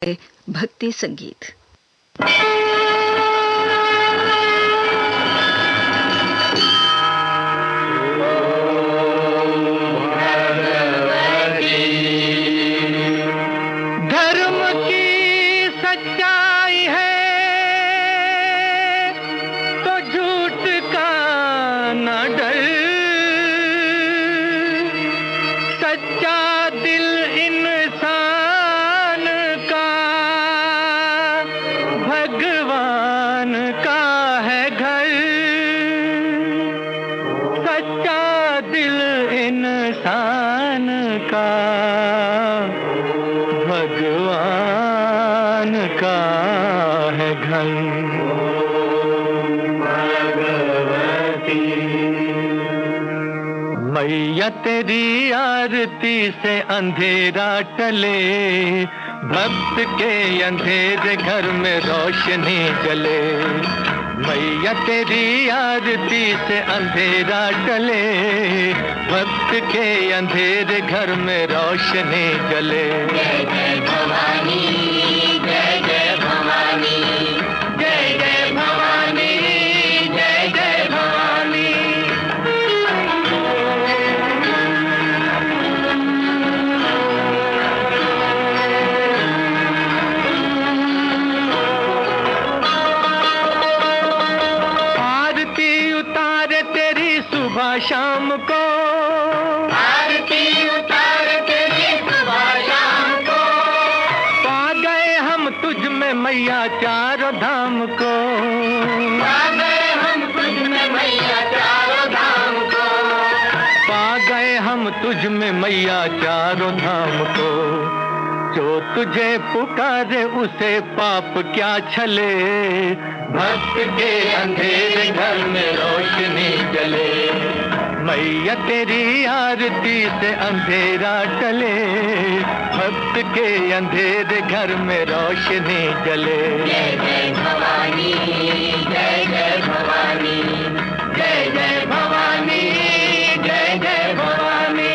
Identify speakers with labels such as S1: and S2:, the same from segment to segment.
S1: भक्ति संगीत।
S2: मैया तेरी आरती से अंधेरा टले, भक्त के अंधेरे घर में रोशनी जले। मैया तेरी आरती से अंधेरा टले, भक्त के अंधेरे घर में रोशनी जले।
S3: जय जय भवानी, जय जय भवानी, जय जय भवानी, जय जय भवानी।
S2: आरती उतारे तेरी सुबह शाम को,
S3: आरती उतारे तेरी सुबह शाम को।
S2: पा गए हम तुझ में मैया चारों धाम को,
S3: पा गए हम तुझ में मैया चारों धाम को।
S2: पा गए हम तुझ में मैया चारों धाम को। जो तुझे पुकारे उसे पाप क्या छले, भक्त के अंधेरे घर में रोशनी जले। मैया तेरी आरती से अंधेरा टले, भक्त के अंधेरे घर में रोशनी जले।
S3: जय जय भवानी, जय जय भवानी, जय जय भवानी, जय जय भवानी।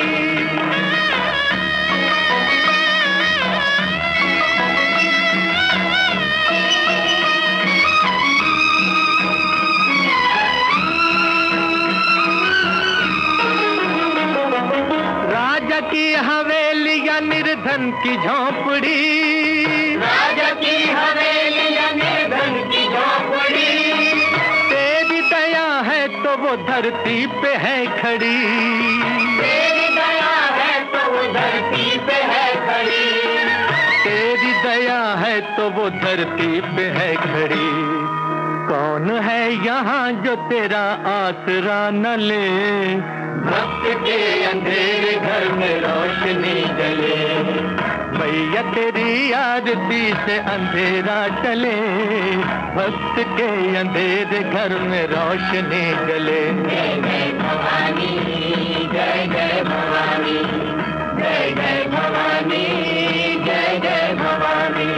S2: राजा की हवेली या निर्धन की झोंपड़ी,
S3: राजा की हवेली या निर्धन की झोंपड़ी।
S2: तेरी दया है तो वो धरती पे है खड़ी,
S3: तेरी दया है तो वो धरती पे है खड़ी।
S2: तेरी दया है तो वो धरती पे है खड़ी। कौन है यहाँ जो तेरा आसरा न ले, भक्त के अंधेरे घर में रोशनी जले। मैया तेरी आरती से अंधेरा टले, भक्त के अंधेरे घर में रोशनी जले।
S3: जय जय भवानी, जय जय भवानी, जय जय भवानी, जय जय भवानी।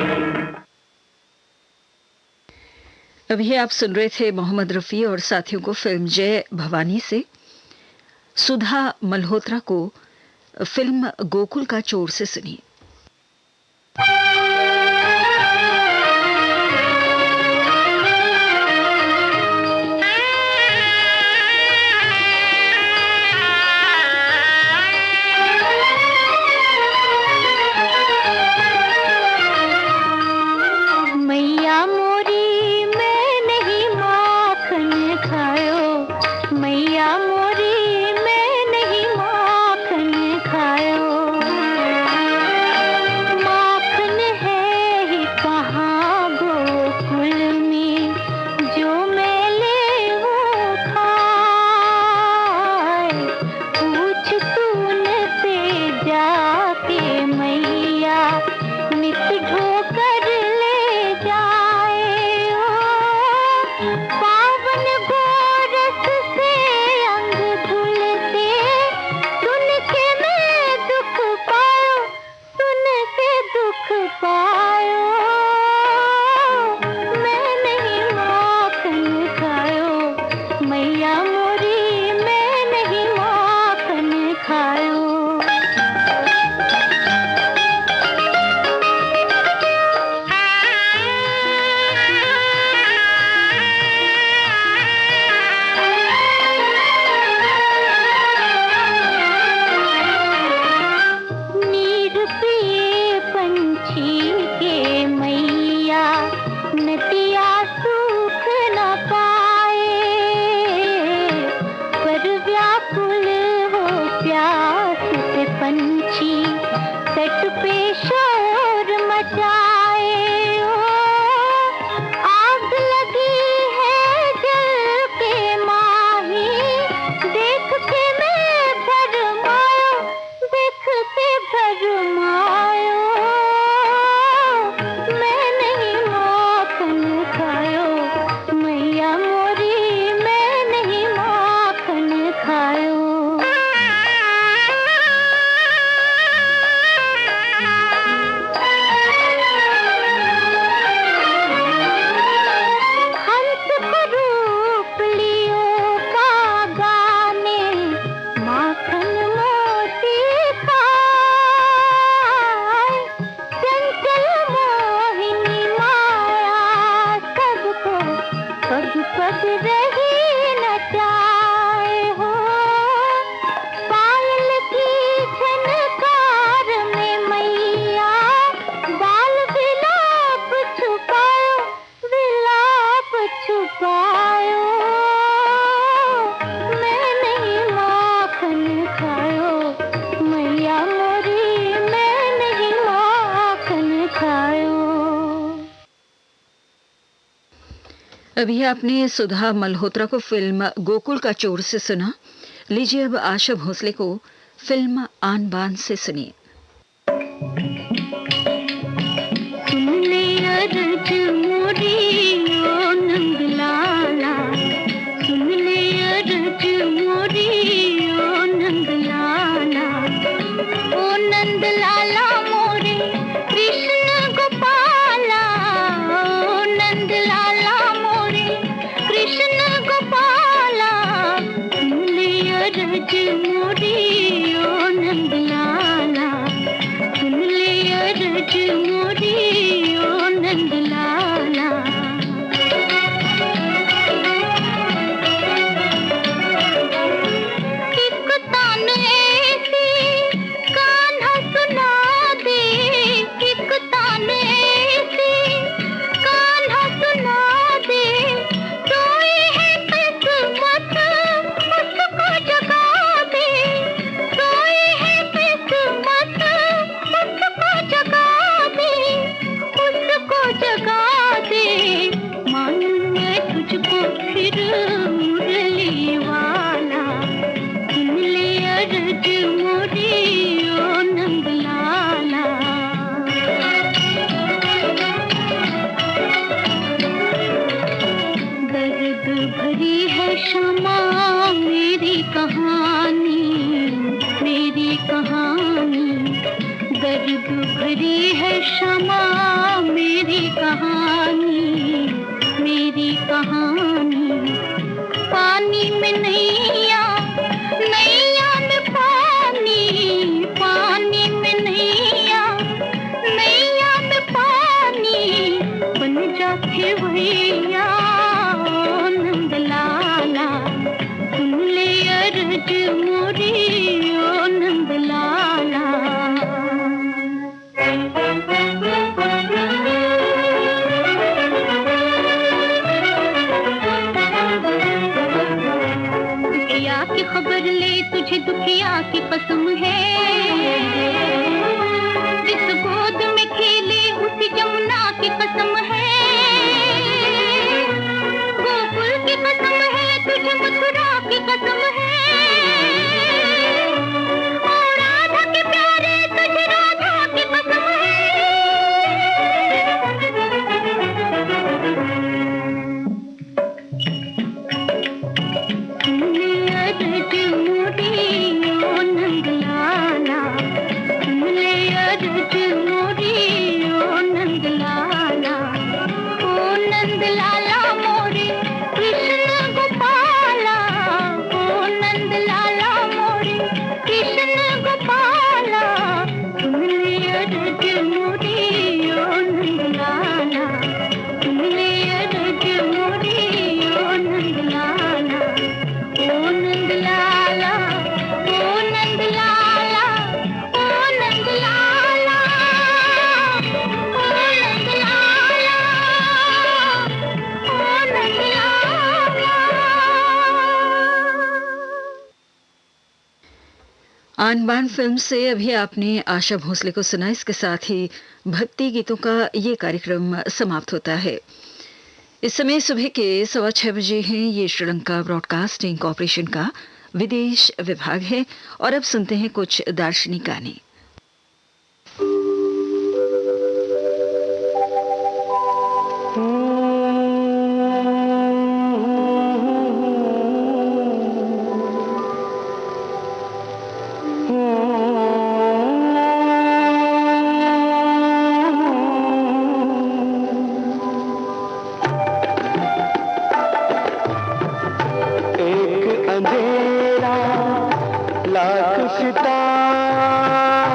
S1: अभी आप सुन रहे थे मोहम्मद रफ़ी और साथियों को फिल्म जय भवानी से। सुधा मल्होत्रा को फिल्म गोकुल का चोर से सुनिए।
S4: मैया मोरी मैं नहीं माखन खायो, मैया मोरी मैं नहीं माखन खायो।
S1: अभी आपने सुधा मल्होत्रा को फिल्म गोकुल का चोर से सुना। लीजिए अब आशा भोसले को फिल्म आन बान से सुनिए। आन बान फिल्म से अभी आपने आशा भोसले को सुना। इसके साथ ही भक्ति गीतों का ये कार्यक्रम समाप्त होता है। इस समय सुबह के 6:15 बजे हैं। ये श्रीलंका ब्रॉडकास्टिंग कॉरपोरेशन का विदेश विभाग है और अब सुनते हैं कुछ दार्शनिक गाने।
S2: लाख सितारों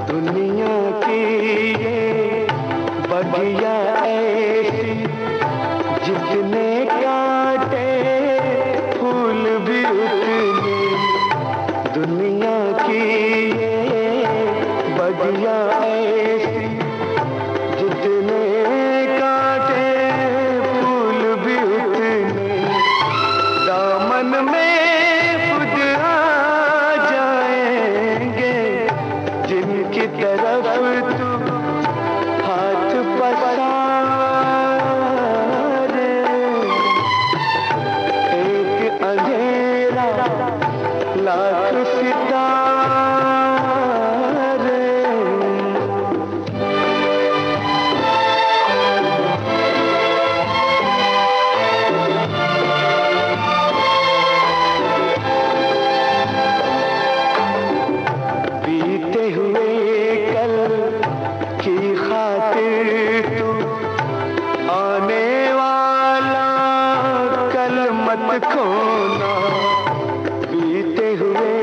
S2: दुनिया की ये बगिया ऐसी जितने काटे फूल भी उतने, दुनिया की ये बगिया ऐसी जितने काटे फूल भी उतने, दामन में खुद आ जाएंगे जिनकी तरफ तू हाथ पसारे। एक अंधेरा लाख सितारे, बीते हुए कल की खातिर तू आने वाला कल मत खोना, बीते हुए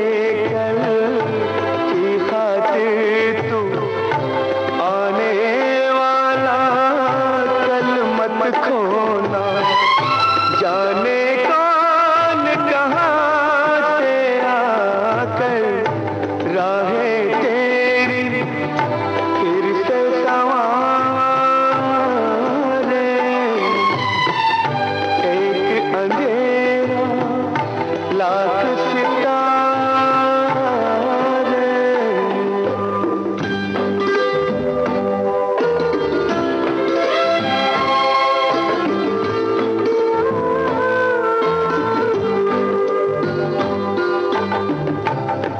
S2: कल की खातिर तू आने वाला कल मत खोना, जाने कौन कहाँ से आकर राहें तेरी फिर से संवारे। एक अंधेरा लाख सितारे,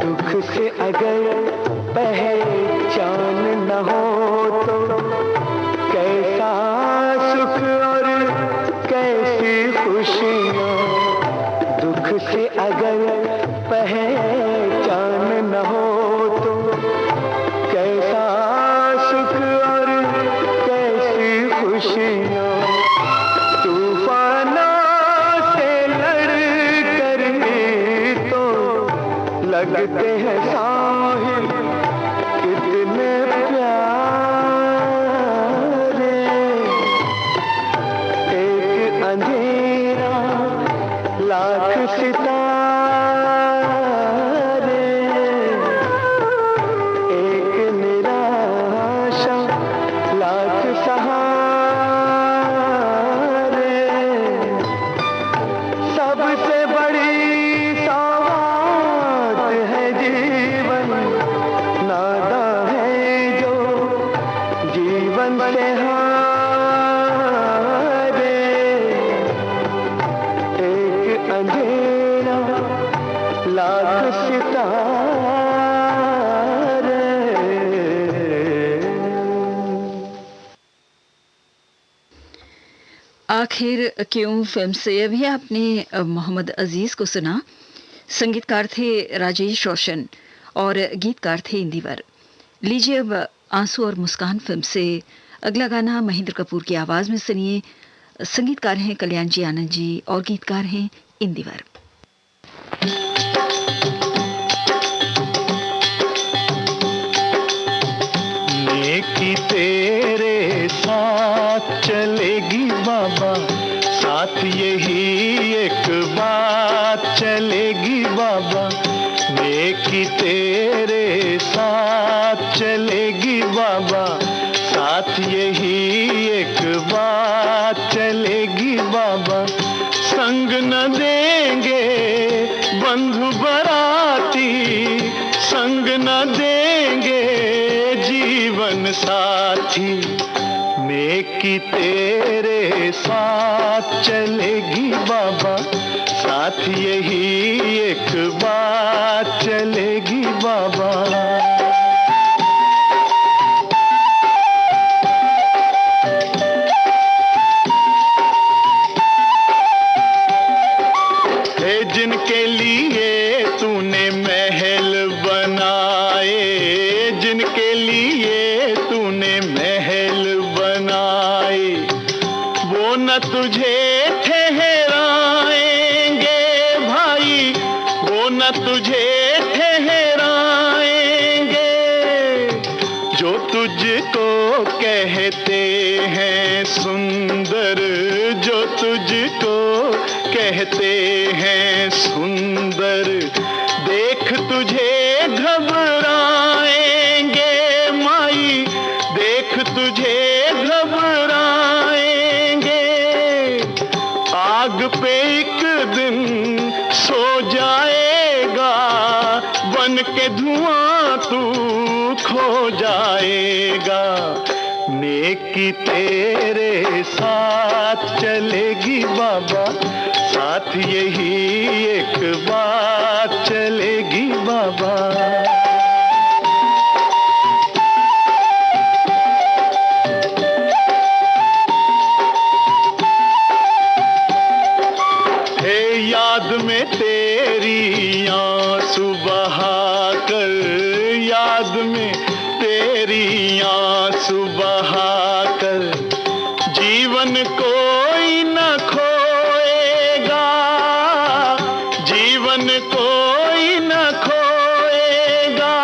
S2: दुख से अगर पहचान न हो तो कैसा सुख और कैसी खुशियाँ, दुख से अगर पहचान न हो तो कैसा सुख और कैसी खुशियाँ, तूफानों से लड़ कर तो लगते हैं साहिल कितने प्यारे। एक अंधेरा लाख सितारे, एक निराशा लाख सहारे, सबसे बड़ी सौगात है जीवन, नादा है जो जीवन से हारे। एक अंधेरा लाख सितारे।
S1: आखिर क्यों फिल्म से अभी आपने मोहम्मद अजीज को सुना। संगीतकार थे राजेश रोशन और गीतकार थे इंदिवर। लीजिए अब आंसू और मुस्कान फिल्म से अगला गाना महेंद्र कपूर की आवाज में सुनिए। संगीतकार हैं कल्याण जी आनंद जी और गीतकार हैं इंदिवर।
S2: नेकी तेरे साथ चलेगी बाबा, साथ यही एक बात चलेगी बाबा, नेकी तेरे साथ चलेगी बाबा, साथ यही एक बात चलेगी बाबा, संग न देंगे बंधु बराती, संग न देंगे जीवन साथी, नेकी तेरे साथ चलेगी बाबा, साथ यही एक बात चलेगी बाबा। जिनके लिए तूने महल बनाए, के लिए तूने महल बनाए, वो न तुझे ठहराएंगे भाई, वो न तुझे ठहराएंगे। जो तुझको कहते हैं सुंदर, जो तुझको कहते हैं सुंदर, देख तुझे घबराएंगे माई, देख तुझे घबराएंगे। आग पे एक दिन सो जाएगा, बन के धुआं तू खो जाएगा। नेकी तेरे साथ चलेगी बाबा, साथ यही एक बात चलेगी बाबा। हे याद में तेरी आंसू बहाकर, याद में तेरी आंसू बहाकर, जीवन कोई न खोएगा, जीवन कोई न खोएगा।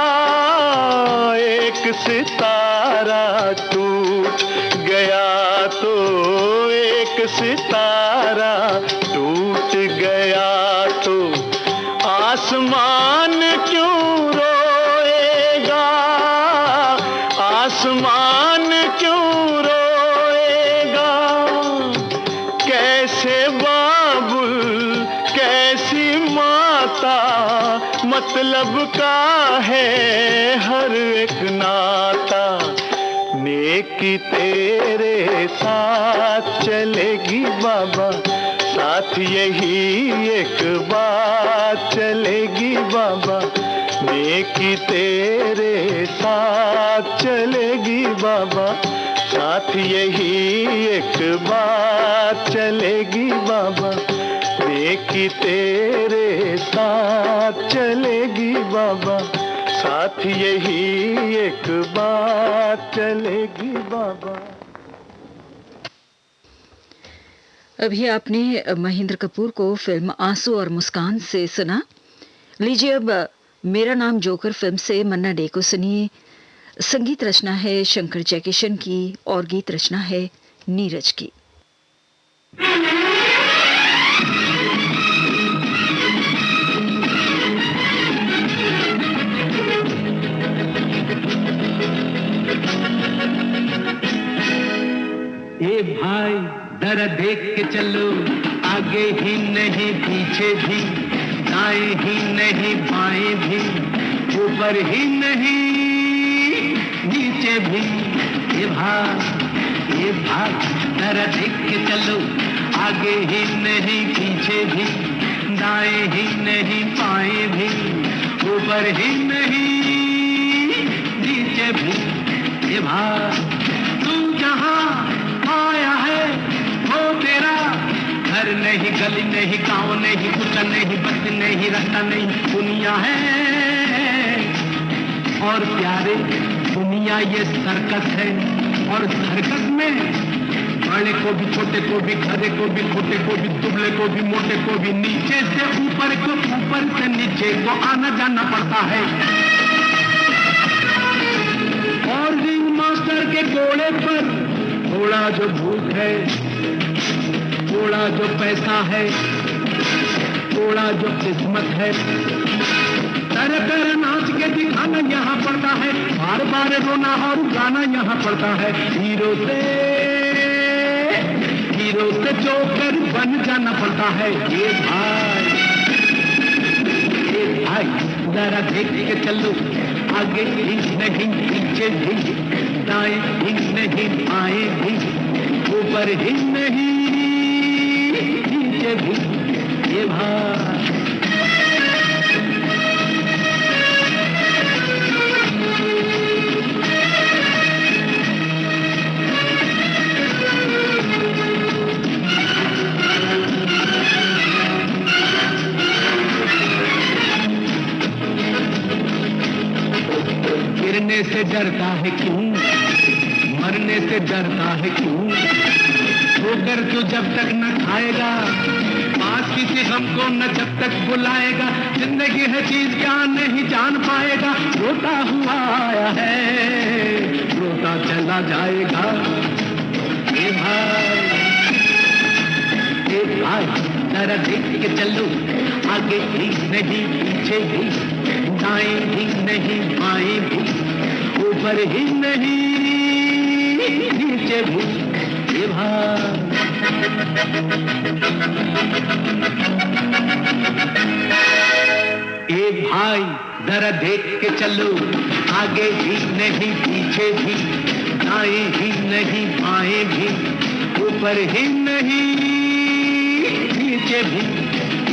S2: एक सितारा टूट गया तो, एक सितारा टूट गया तो, आसमान क्यों रोएगा, आसमान क्यों रोएगा। कैसे बाबुल कैसी माता, मतलब का है हर एक नाता। नेकी तेरे साथ चलेगी बाबा, साथ यही एक बात चलेगी बाबा। नेकी तेरे साथ चलेगी बाबा, साथ यही एक बात चलेगी बाबा। नेकी तेरे साथ चलेगी बाबा, साथ यही एक बात चलेगी बाबा।
S1: अभी आपने महेंद्र कपूर को फिल्म आंसू और मुस्कान से सुना। लीजिए अब मेरा नाम जोकर फिल्म से मन्ना डे को सुनिए। संगीत रचना है शंकर जयकिशन की और गीत रचना है नीरज की।
S2: ए भाई जरा देख के चलो, आगे ही नहीं पीछे भी, दाएं ही नहीं बाएं भी, ऊपर ही नहीं नीचे भी। ये भाग जरा देख के चलो, आगे ही नहीं पीछे भी, दाएं ही नहीं बाएं भी, ऊपर ही नहीं नीचे भी। ये भाग तू जहां आया है वो तेरा घर नहीं, गली नहीं, गांव नहीं, कुछ नहीं, बस नहीं, रास्ता नहीं, दुनिया है। और प्यारे दुनिया ये सर्कस है, और सर्कस में बड़े को भी, छोटे को भी, खरे को भी, छोटे को भी, दुबले को भी, मोटे को भी, नीचे से ऊपर को, ऊपर से नीचे को आना जाना पड़ता है। और रिंग मास्टर के घोड़े पर थोड़ा जो भूख है, थोड़ा जो पैसा है, थोड़ा जो किस्मत है, तरह नाच के दिखाना यहाँ पड़ता है, बार बार रोना और गाना यहाँ पड़ता है। हीरो से जोकर बन जाना पड़ता है। ये भाई जरा देख के चलो, आगे ही नहीं पीछे भी, दाएं ही नहीं बाएं भी, ऊपर ही नहीं नीचे भी। ये भाई मरने से डरता है क्यों, मरने से डरता है क्यों, ठोकर तो जब तक न खाएगा, पास किसी हमको न जब तक बुलाएगा, जिंदगी है चीज क्या नहीं जान पाएगा, रोता हुआ आया है रोता चला जाएगा। ए भाई जरा देख के चलो, आगे भी नहीं पीछे भी, दाएं भी नहीं बाएं भी, ऊपर ही नहीं नीचे भी। ए भाई जरा देख के चलो, आगे भी नहीं पीछे भी, दाएं भी नहीं बाएं भी, ऊपर ही नहीं नीचे भी।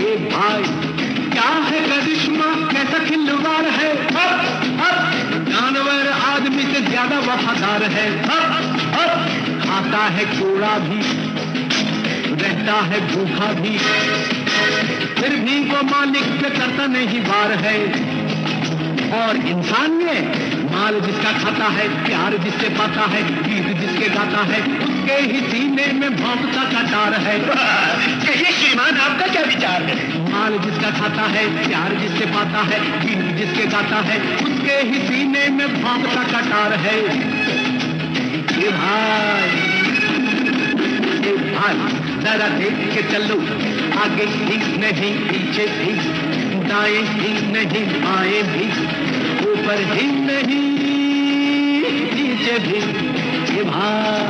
S2: ए भाई क्या है करिश्मा, कैसा खिलवाड़ है, जानवर आदमी से ज्यादा वफादार है, खाता है कूड़ा भी, रहता है भूखा भी, फिर भी वो मालिक से करता नहीं वार है। और इंसान ये माल जिसका खाता है, प्यार जिससे पाता है, गीत जिसके गाता है, उसके ही सीने में भौंकता कटार है। कहिए श्रीमान आपका क्या विचार है? माल जिसका खाता है, प्यार जिससे पाता है, गीत जिसके गाता है, उसके ही सीने में भौंकता कटार है। ये भाई जरा देख के चलो, आगे भी नहीं पीछे भी, दाएं भी नहीं बाएं भी, ऊपर ही नहीं नीचे भी। ये भाई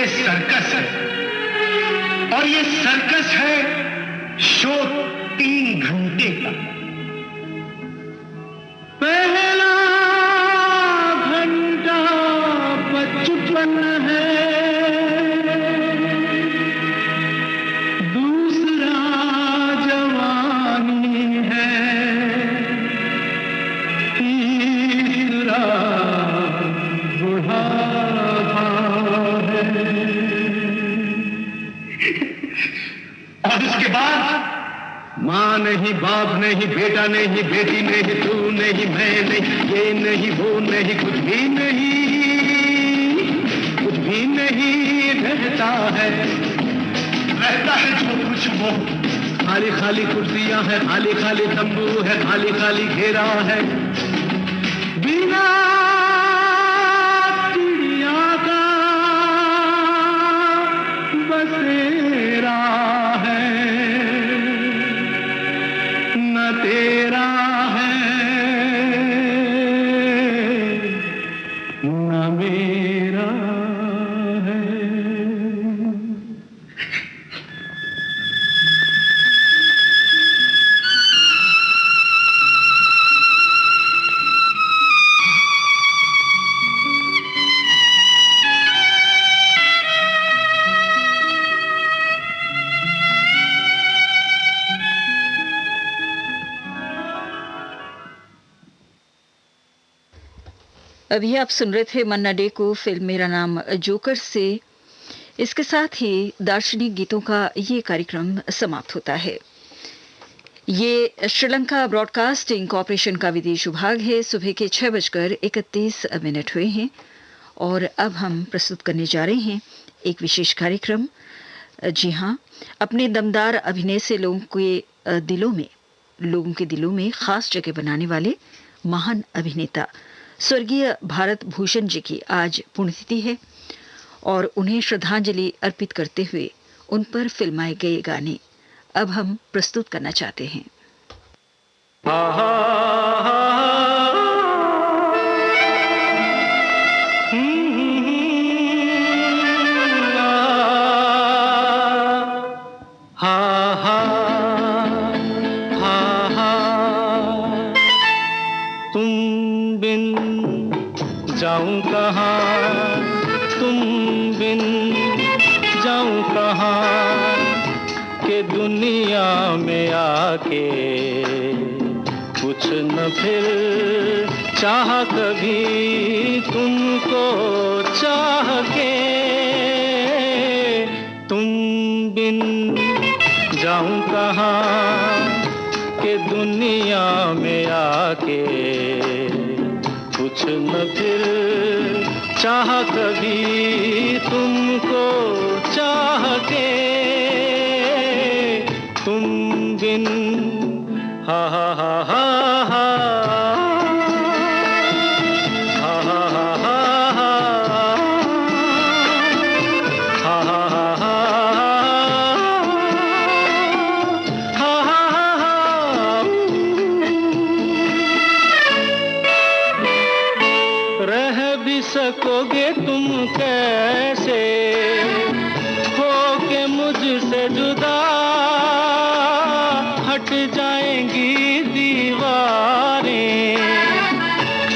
S2: सर्कस है, और ये सर्कस है शो 3 घंटे का। पहला घंटा बचपन है, दूसरा जवानी है, तीसरा बुढ़ापा है, और उसके बाद माँ नहीं, बाप नहीं, बेटा नहीं, बेटी नहीं, तू नहीं, मैं नहीं, ये नहीं, वो नहीं, कुछ भी नहीं, कुछ भी नहीं रहता है। रहता है जो कुछ वो, खाली खाली कुर्सियां हैं, खाली खाली तंबू है, खाली खाली घेरा है, बिना चिड़िया का बसेरा है, न तेरा है न मेरा है।
S1: अभी आप सुन रहे थे मन्ना डे को फिल्म मेरा नाम जोकर से। इसके साथ ही दार्शनिक गीतों का ये कार्यक्रम समाप्त होता है। ये श्रीलंका ब्रॉडकास्टिंग कॉरपोरेशन का विदेश विभाग है। सुबह के 6:31 हुए हैं और अब हम प्रस्तुत करने जा रहे हैं एक विशेष कार्यक्रम। जी हाँ, अपने दमदार अभिनय से लोगों के दिलों में खास जगह बनाने वाले महान अभिनेता स्वर्गीय भारत भूषण जी की आज पुण्यतिथि है और उन्हें श्रद्धांजलि अर्पित करते हुए उन पर फिल्माए गए गाने अब हम प्रस्तुत करना चाहते हैं।
S2: तुम बिन जाऊं कहाँ, तुम बिन कहाँ के दुनिया में आके कुछ न फिर चाह कभी तुमको चाह के तुम बिन जाऊं कहाँ के दुनिया में आके कुछ न फिर चाह कभी तुमको चाह के तुम बिन हा हा हा हा हा सकोगे तुम कैसे हो के मुझसे जुदा हट जाएंगी दीवारें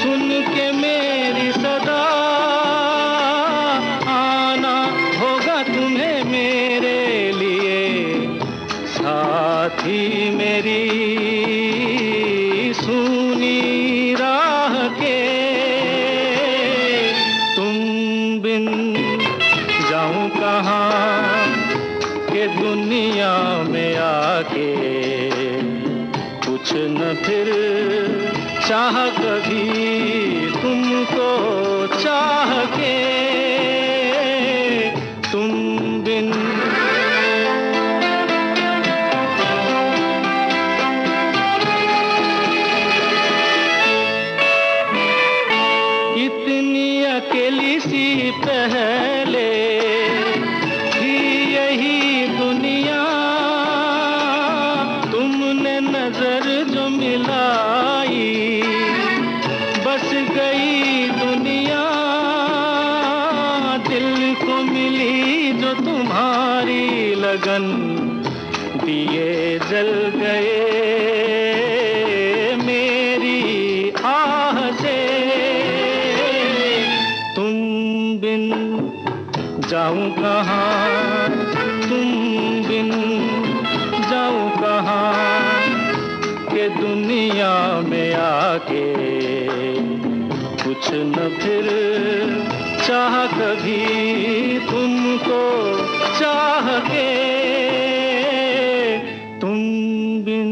S2: सुन के मेरी सदा आना होगा तुम्हें मेरे लिए साथी मेरी सुनी राह के के दुनिया में आके कुछ न फिर चाह कभी तुमको चाह के तुम बिन इतनी अकेली सी पहले नजर जो मिलाई बस गई दुनिया दिल को मिली जो तुम्हारी लगन दिए जल गए मेरी आह से तुम बिन जाऊं कहाँ तुम बिन जाऊं कहाँ के दुनिया में आके कुछ न फिर चाह कभी तुमको चाह के तुम बिन।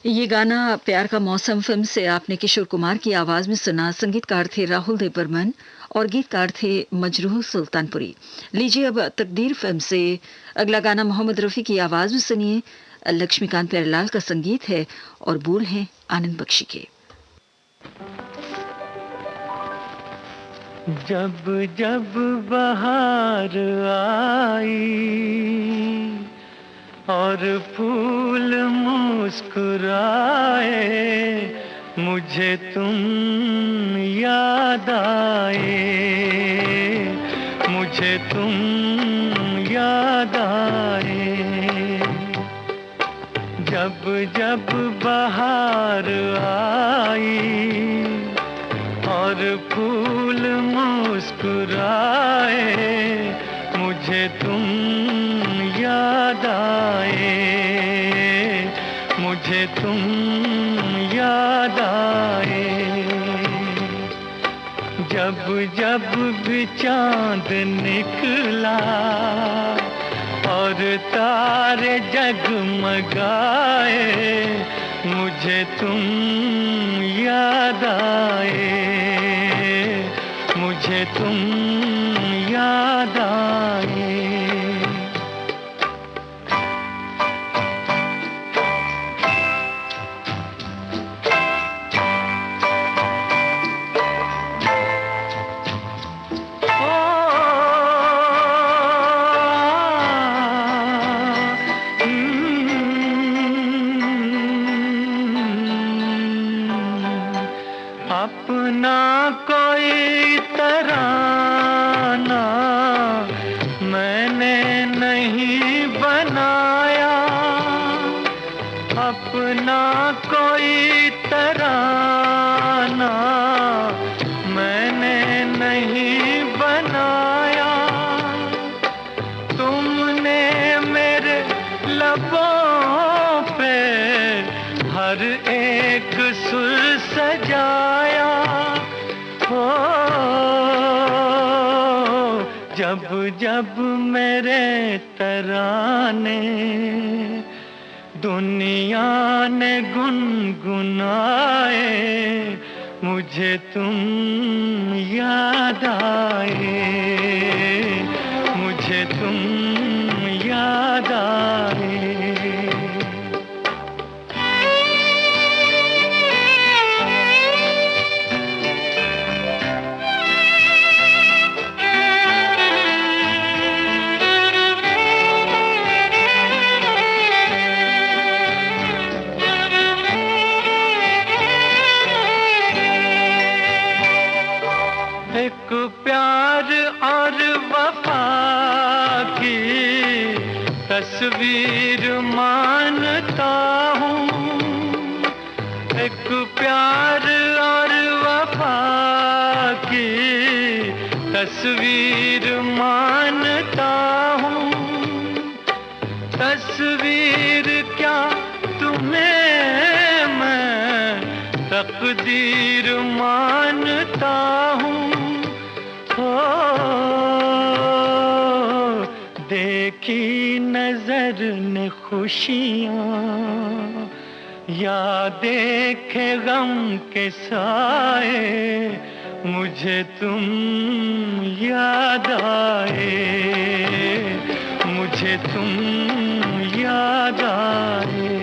S1: ये गाना प्यार का मौसम फिल्म से आपने किशोर कुमार की आवाज में सुना। संगीतकार थे राहुल देव बर्मन और गीतकार थे मजरूह सुल्तानपुरी। लीजिए अब तकदीर फिल्म से अगला गाना मोहम्मद रफी की आवाज में सुनिए। लक्ष्मीकांत प्यारेलाल का संगीत है और बोल हैं आनंद बख्शी के।
S2: जब जब बहार आई और फूल मुस्कुराए मुझे तुम याद आए मुझे तुम याद आए जब जब बहार आई और फूल मुस्कुराए मुझे तुम याद आए मुझे तुम याद आए जब जब भी चांद निकला और तारे जगमगाए मुझे तुम याद आए मुझे तुम याद आए अपना कोई तराना मैंने नहीं बनाया अपना कोई तराना मैंने नहीं बनाया बनाया, तुमने मेरे लबों पे हर एक सुर सजाया। हो जब जब मेरे तराने दुनिया ने गुनगुनाए, मुझे तुम याद आए, मुझे तुम याद आए। एक प्यार और वफा की तस्वीर मानता हूँ, एक प्यार और वफा की तस्वीर मानता हूँ। तस्वीर क्या तुम्हें मैं तकदीर मानता हूँ। देखी नजर ने खुशियाँ या देखे गम के साए, मुझे तुम याद आए, मुझे तुम याद आए।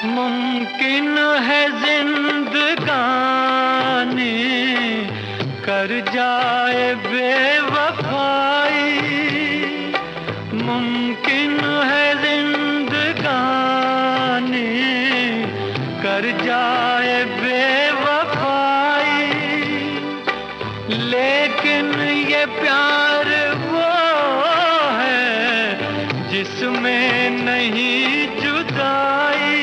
S2: मुमकिन है जिंदगानी कर जाए बेवफाई, मुमकिन है जिंदगानी कर जाए बेवफाई, लेकिन ये प्यार वो है जिसमें नहीं जुदाई।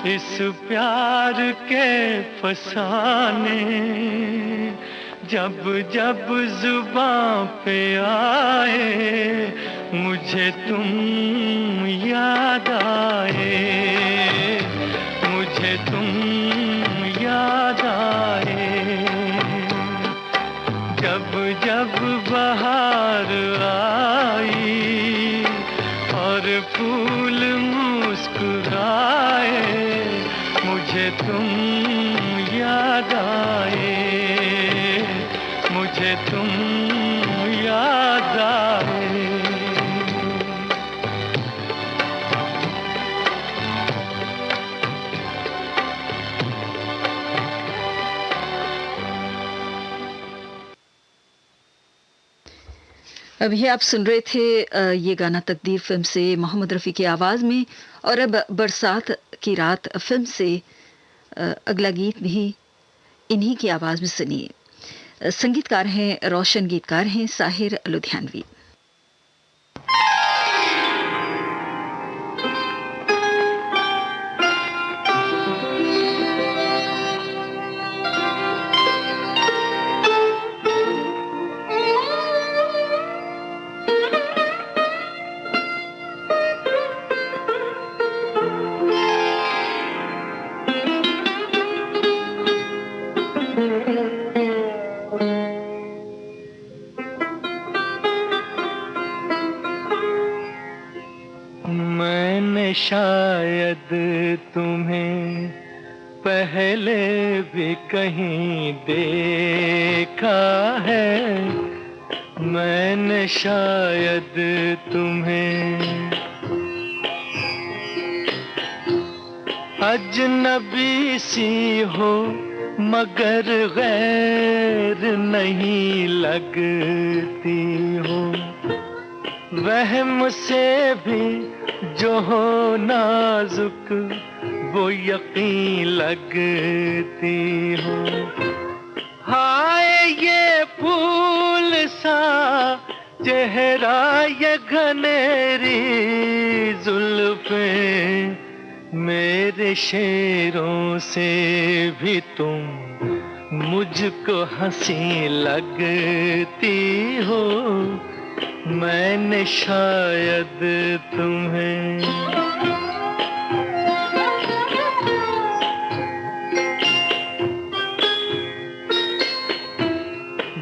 S2: इस प्यार के फसाने जब जब जुबां पे आए, मुझे तुम याद आए, मुझे तुम याद आए। जब जब बहार आई और फूल मुस्कुराए, मुझे तुम याद आए, मुझे तुम याद आए।
S1: अभी आप सुन रहे थे ये गाना तकदीर फिल्म से मोहम्मद रफ़ी की आवाज़ में। और अब बरसात की रात फिल्म से अगला गीत भी इन्हीं की आवाज़ में सुनिए। संगीतकार हैं रोशन, गीतकार हैं साहिर लुधियानवी।
S2: मैंने शायद तुम्हें पहले भी कहीं देखा है, मैंने शायद तुम्हें अजनबी सी हो मगर गैर नहीं लगती हो। वहम से भी जो हो नाजुक वो यकीन लगती हो। हाय ये फूल सा चेहरा, ये घनेरी जुल्फें, मेरे शेरों से भी तुम मुझको हंसी लगती हो। मैंने शायद तुम्हें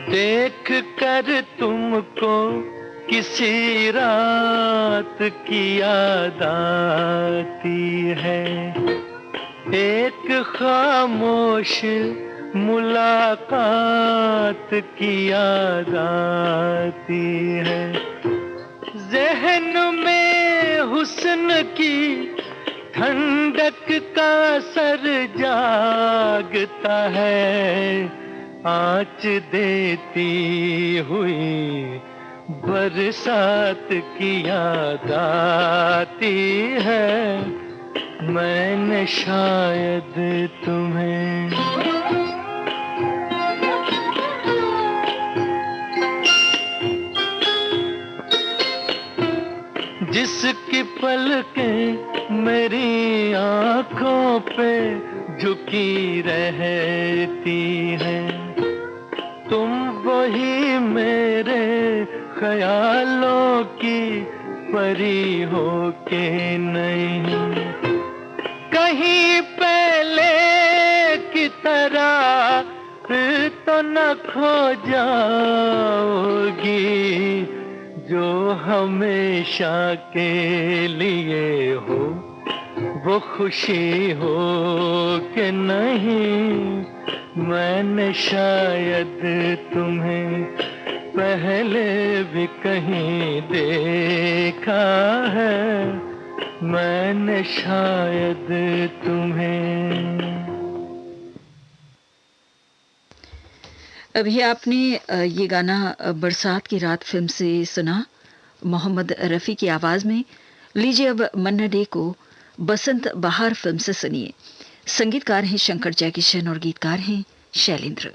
S2: देख कर तुमको किसी रात की याद आती है। एक खामोश मुलाकात की याद आती है। ज़हन में हुस्न की ठंडक का असर जागता है। आँच देती हुई बरसात की याद आती है। मैंने शायद तुम्हें जिसकी पलकें मेरी आँखों पे झुकी रहती हैं, तुम वही मेरे ख्यालों की परी हो के नहीं। कहीं पहले की तरह तो न खो जाओगी, जो हमेशा के लिए हो वो खुशी हो कि नहीं। मैंने शायद तुम्हें पहले भी कहीं देखा है। मैंने शायद तुम्हें।
S1: अभी आपने ये गाना बरसात की रात फिल्म से सुना, मोहम्मद रफ़ी की आवाज में। लीजिए अब मन्ना डे को बसंत बहार फिल्म से सुनिए। संगीतकार हैं शंकर जयकिशन और गीतकार हैं शैलेंद्र।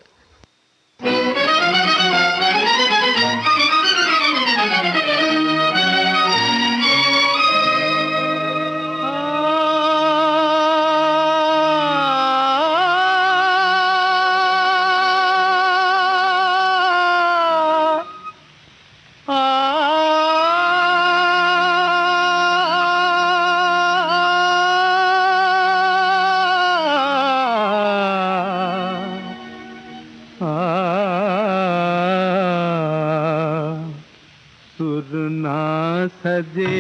S2: सजे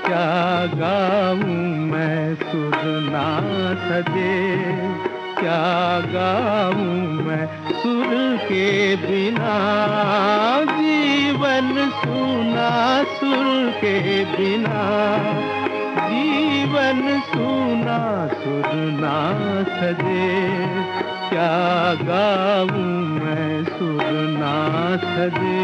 S2: क्या गाऊं मैं, सुर ना सजे क्या गाऊं मैं, सुर के बिना जीवन सूना, सुर के बिना जीवन सूना, सुर ना सजे क्या गाऊं मैं, सुर ना सजे।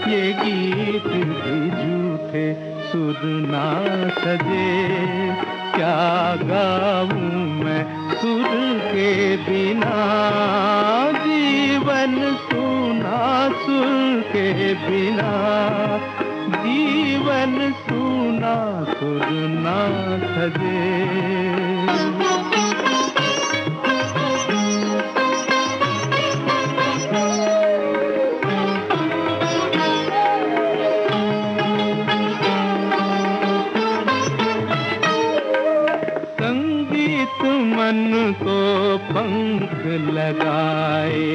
S2: ये गीत भी झूठे, सुर ना सजे क्या गाऊं मैं, सुर के बिना जीवन सूना, सुर के बिना जीवन सूना, सुर ना सजे। मन को पंख लगाए,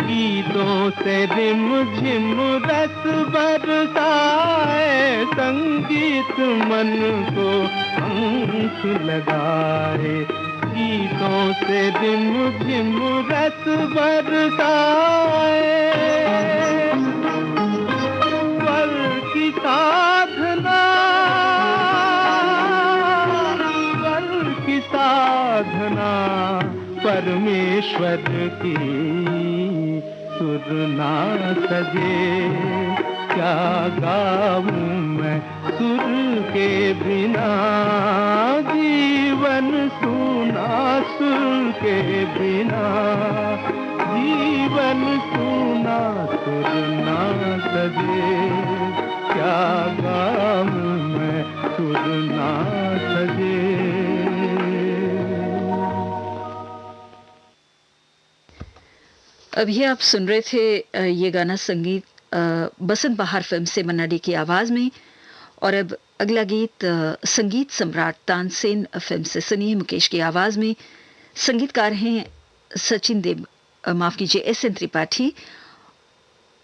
S2: गीतों से रिम झिम रस बरसाए, संगीत मन को पंख लगाए, गीतों से रिम झिम रस बरसाए। स्वर की साधना, स्वर की साधना परमेश्वर की, सुर ना सजे क्या गाऊं मैं सुर के बिना, जीवन सूना सुर के बिना, जीवन सूना सुर ना सजे क्या गाऊं मैं सुर ना सजे।
S1: अभी आप सुन रहे थे ये गाना संगीत बसंत बहार फिल्म से मन्ना डे की आवाज में। और अब अगला गीत संगीत सम्राट तानसेन फिल्म से सुनिए मुकेश की आवाज में। संगीतकार हैं सचिन देव, माफ कीजिए एस.एन. त्रिपाठी,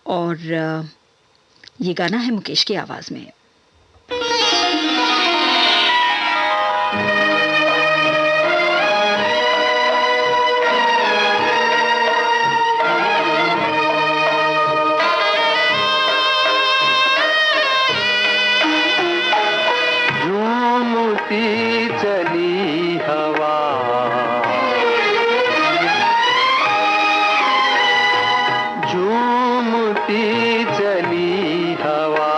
S1: और ये गाना है मुकेश की आवाज में।
S2: चली हवा, झूमती चली हवा,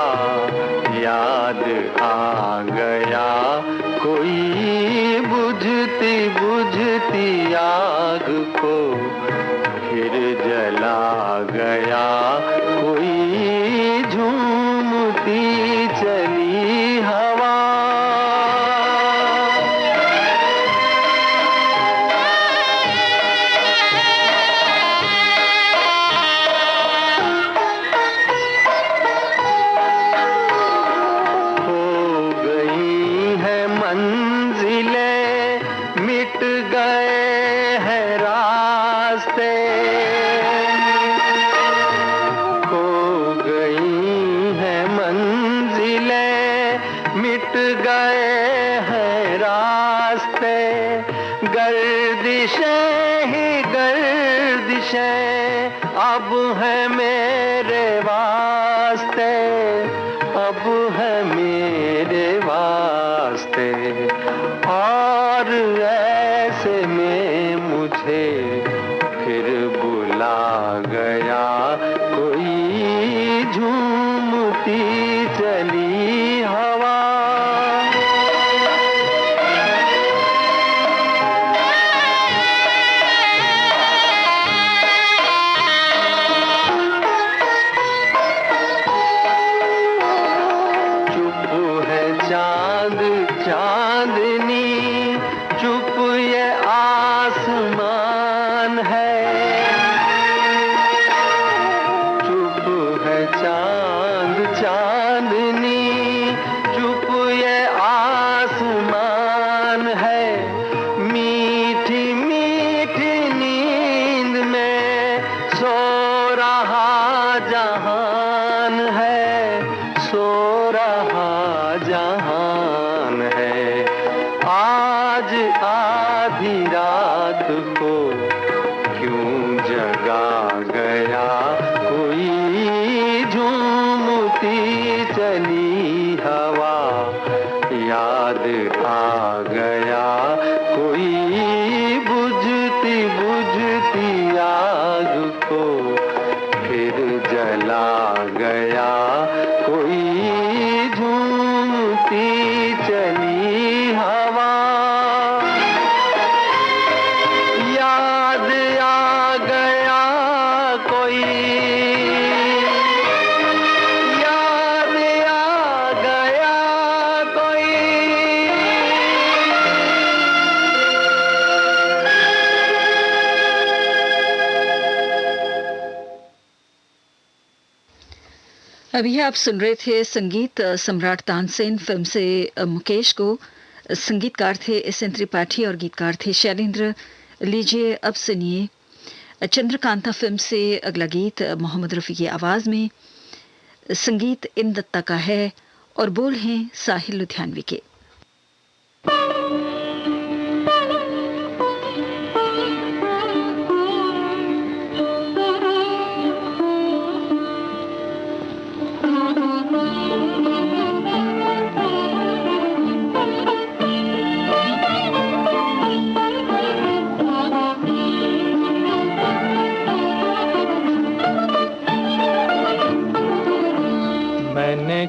S2: याद आ गया कोई बुझती बुझती आग को, फिर जला गया कोई झूमती चली हवा। अब है मेरे वास्ते, अब है मेरे वास्ते, और ऐसे में मुझे फिर बुला गया कोई झूमती चली हवा।
S1: अभी आप सुन रहे थे संगीत सम्राट तानसेन फिल्म से मुकेश को। संगीतकार थे एस.एन. त्रिपाठी और गीतकार थे शैलेंद्र। लीजिए अब सुनिए चंद्रकांता फिल्म से अगला गीत मोहम्मद रफ़ी की आवाज़ में, संगीत इन दत्ता का है और बोल हैं साहिल लुधियानवी के।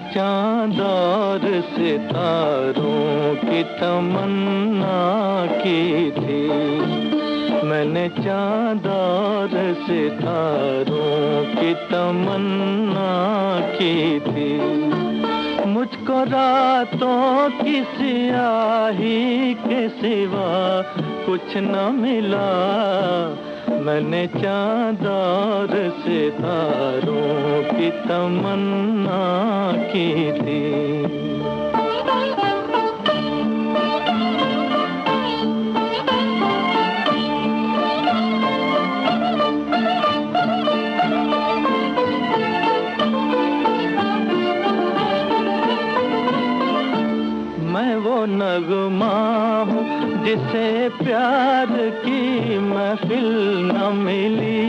S2: चाँद और सितारों की तमन्ना की थी, मैंने चाँद और सितारों की तमन्ना की थी। मुझको रातों की स्याही के सिवा कुछ न मिला, मैंने चाँद और सितारों की तमन्ना की थी। मैं वो नगमा हूँ जिसे प्यार की महफिल न मिली,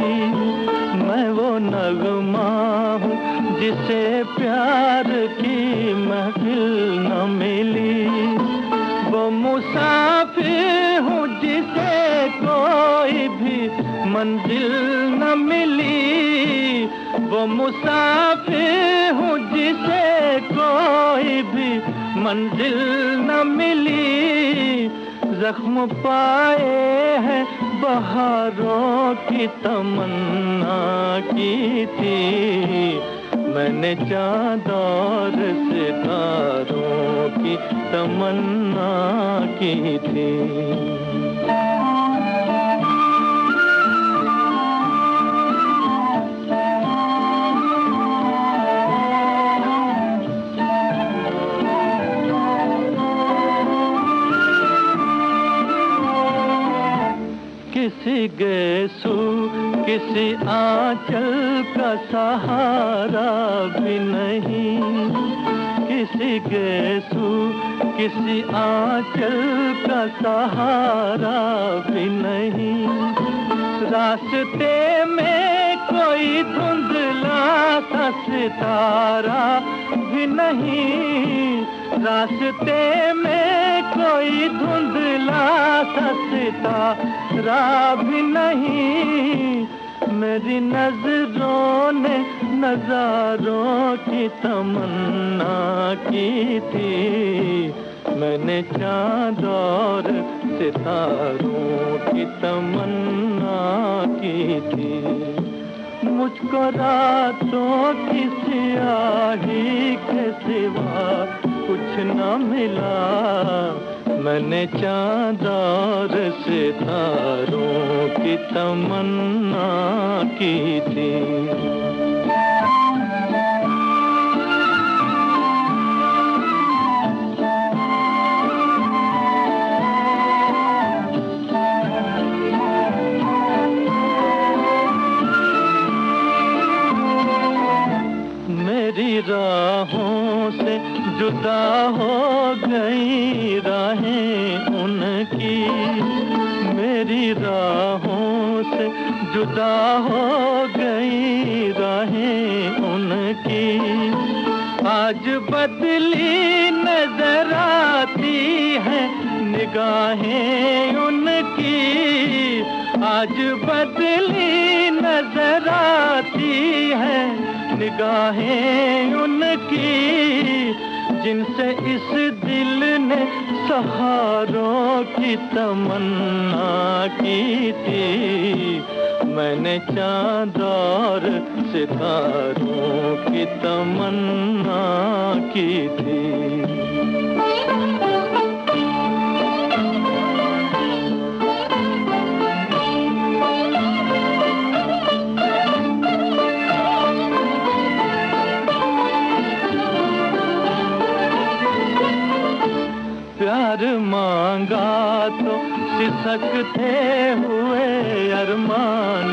S2: मैं वो नगमा हूँ जिसे प्यार की महफिल न मिली। वो मुसाफिर हूँ जिसे कोई भी मंजिल न मिली, वो मुसाफिर हूँ जिसे कोई भी मंजिल न मिली। जख्म पाए हैं बहारों की तमन्ना की थी, मैंने चाँद और सितारों की तमन्ना की थी। किसी गेसू किसी आंचल का सहारा भी नहीं, किसी गेसू किसी आंचल का सहारा भी नहीं। रास्ते में कोई धुंधला सा सितारा भी नहीं, रास्ते में कोई धुंधला सा सितारा भी नहीं। मेरी नजरों ने नजारों की तमन्ना की थी, मैंने चाँद और सितारों की तमन्ना की थी। मुझको रातों की स्याही के सिवा कुछ न मिला, मैंने चाँद और सितारों की तमन्ना की थी। मेरी राहों से जुदा हो गई राहें उनकी, मेरी राहों से जुदा हो गई राहें उनकी। आज बदली नजर आती है निगाहें उनकी, आज बदली नजर आती है निगाहें उनकी। जिनसे इस दिल ने सहारों की तमन्ना की थी, मैंने चाँद और सितारों की तमन्ना की थी। प्यार मांगा तो सिसकते हुए अरमान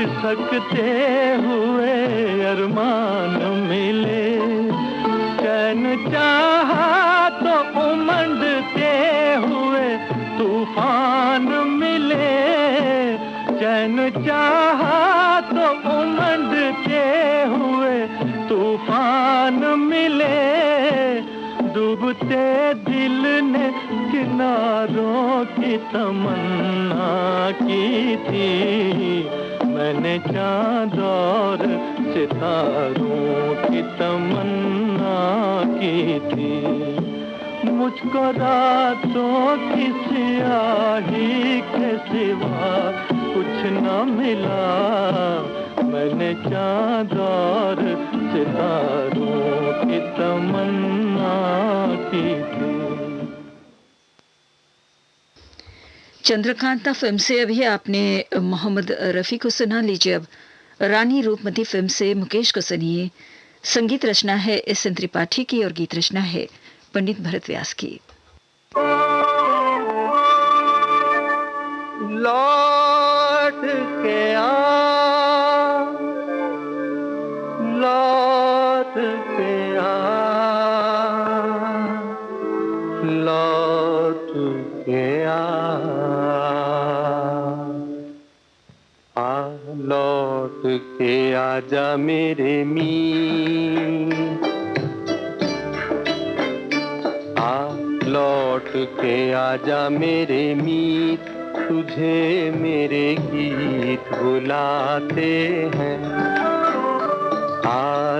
S2: सिसकते हुए अरमान मिले, चैन चाहा तो उमंडते हुए तूफान मिले, चैन चाहा तो उमंडते हुए तूफान मिले। डूबते दिल ने किनारों की तमन्ना की थी, मैंने चाँद और सितारों की तमन्ना की थी। मुझको रातों की स्याही के सिवा कुछ न मिला, मैंने चाँद और सितारों की तमन्ना की थी।
S1: चंद्रकांता फिल्म से अभी आपने मोहम्मद रफी को सुना। लीजिए अब रानी रूपमती फिल्म से मुकेश को सुनिए। संगीत रचना है एस एन त्रिपाठी की और गीत रचना है पंडित भरत व्यास की।
S2: लौट के आ, लौट के आ, लौट के आ, लौट के आजा मेरे मीत, लौट के आजा मेरे मीत, तुझे मेरे गीत बुलाते हैं।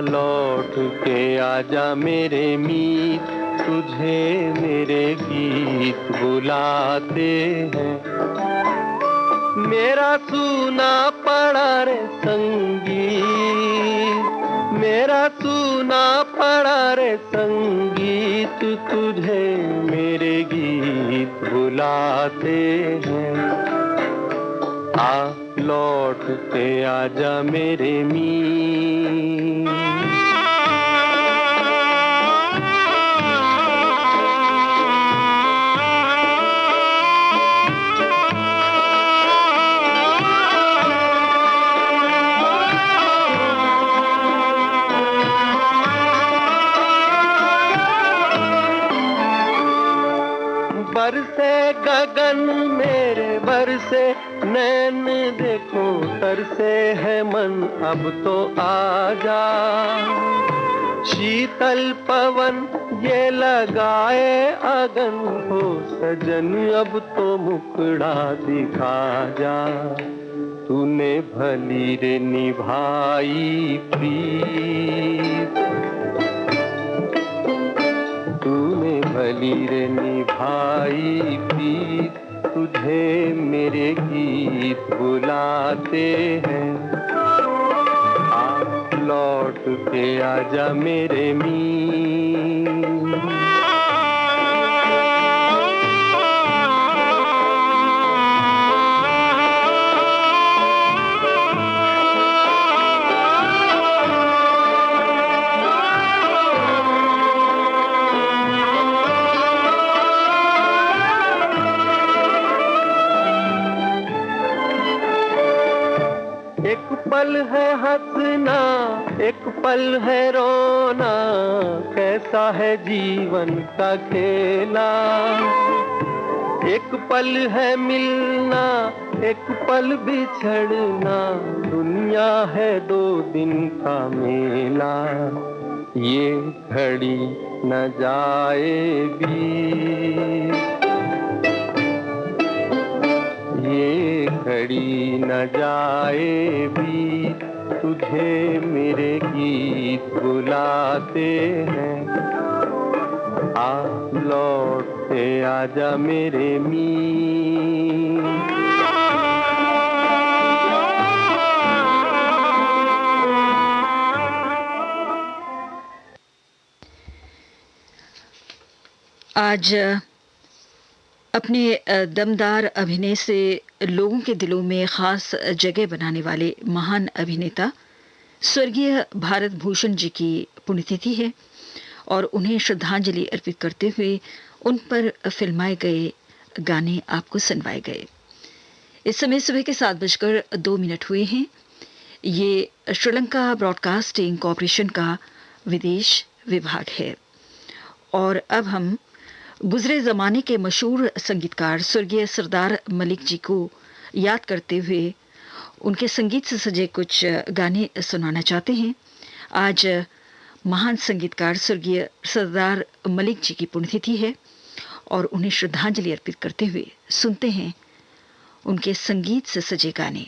S2: लौट के आजा मेरे मीत, तुझे मेरे गीत बुलाते हैं। मेरा सूना पड़ा रे संगीत, मेरा सूना पड़ा रे संगीत, तुझे मेरे गीत बुलाते हैं। लौट के आजा मेरे मीत। बरसे गगन मेरे बरसे नैन, देखो तरसे है मन अब तो आजा। शीतल पवन ये लगाए अगन, हो सजन अब तो मुखड़ा दिखा जा। तूने भली रे निभाई प्रीत, तूने भली रे निभाई प्रीत, तुझे मेरे गीत बुलाते हैं। लौट के आजा मेरे मीत। एक पल है हंसना, एक पल है रोना, कैसा है जीवन का खेला। एक पल है मिलना, एक पल बिछड़ना, दुनिया है 2 दिन का मेला। ये घड़ी न जाए बीत, ये घड़ी न जाए बीत, तुझे मेरे गीत बुलाते हैं। लौट के आजा मेरे मीत।
S1: आज अपने दमदार अभिनय से लोगों के दिलों में खास जगह बनाने वाले महान अभिनेता स्वर्गीय भारत भूषण जी की पुण्यतिथि है और उन्हें श्रद्धांजलि अर्पित करते हुए उन पर फिल्माए गए गाने आपको सुनवाए गए। इस समय सुबह के 7:02 हुए हैं। ये श्रीलंका ब्रॉडकास्टिंग कॉरपोरेशन का विदेश विभाग है। और अब हम गुजरे ज़माने के मशहूर संगीतकार स्वर्गीय सरदार मलिक जी को याद करते हुए उनके संगीत से सजे कुछ गाने सुनाना चाहते हैं। आज महान संगीतकार स्वर्गीय सरदार मलिक जी की पुण्यतिथि है और उन्हें श्रद्धांजलि अर्पित करते हुए सुनते हैं उनके संगीत से सजे गाने।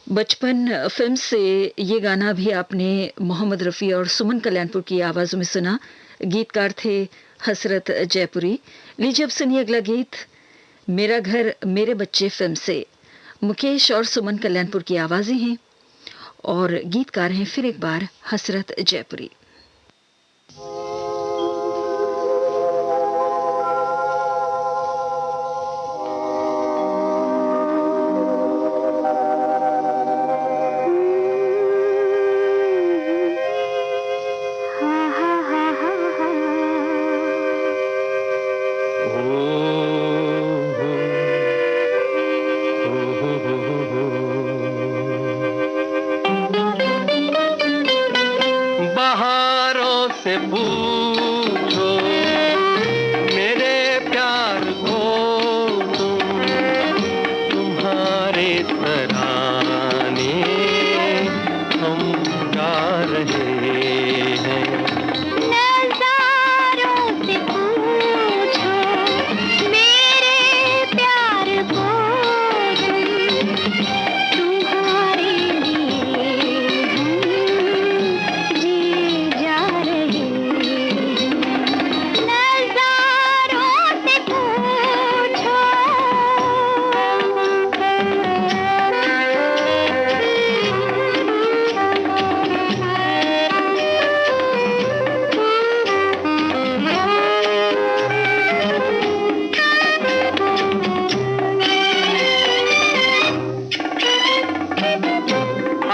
S1: बचपन फिल्म से ये गाना भी आपने मोहम्मद रफ़ी और सुमन कल्याणपुर की आवाज़ों में सुना। गीतकार थे हसरत जयपुरी। लीजिए अब सुनिए अगला गीत मेरा घर मेरे बच्चे फिल्म से। मुकेश और सुमन कल्याणपुर की आवाज़ें हैं और गीतकार हैं फिर एक बार हसरत जयपुरी।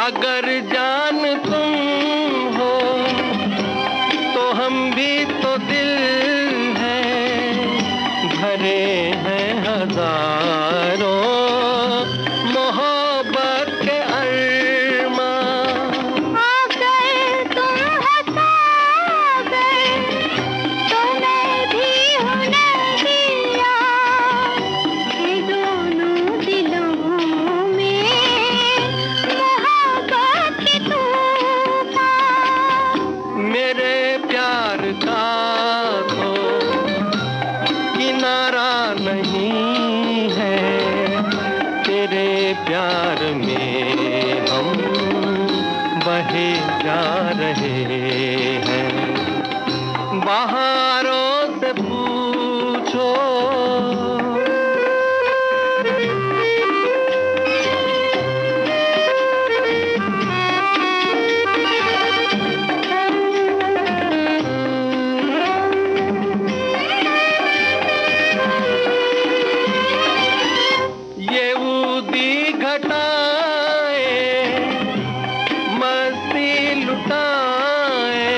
S2: अगर जान तुम हो तो हम भी तो दिल हैं, भरे हैं हजारों मोहब्बत के अरमां।
S4: अगर तुम हंसा गए तो मैं भी हूँ नदिया, ये दोनों दिलों में मोहब्बत की तूफान।
S2: मेरे प्यार का तो किनारा नहीं है, तेरे प्यार में हम बहे जा रहे हैं। बहारों से पूछो ये ऊदी घटाए मस्ती लुटाए,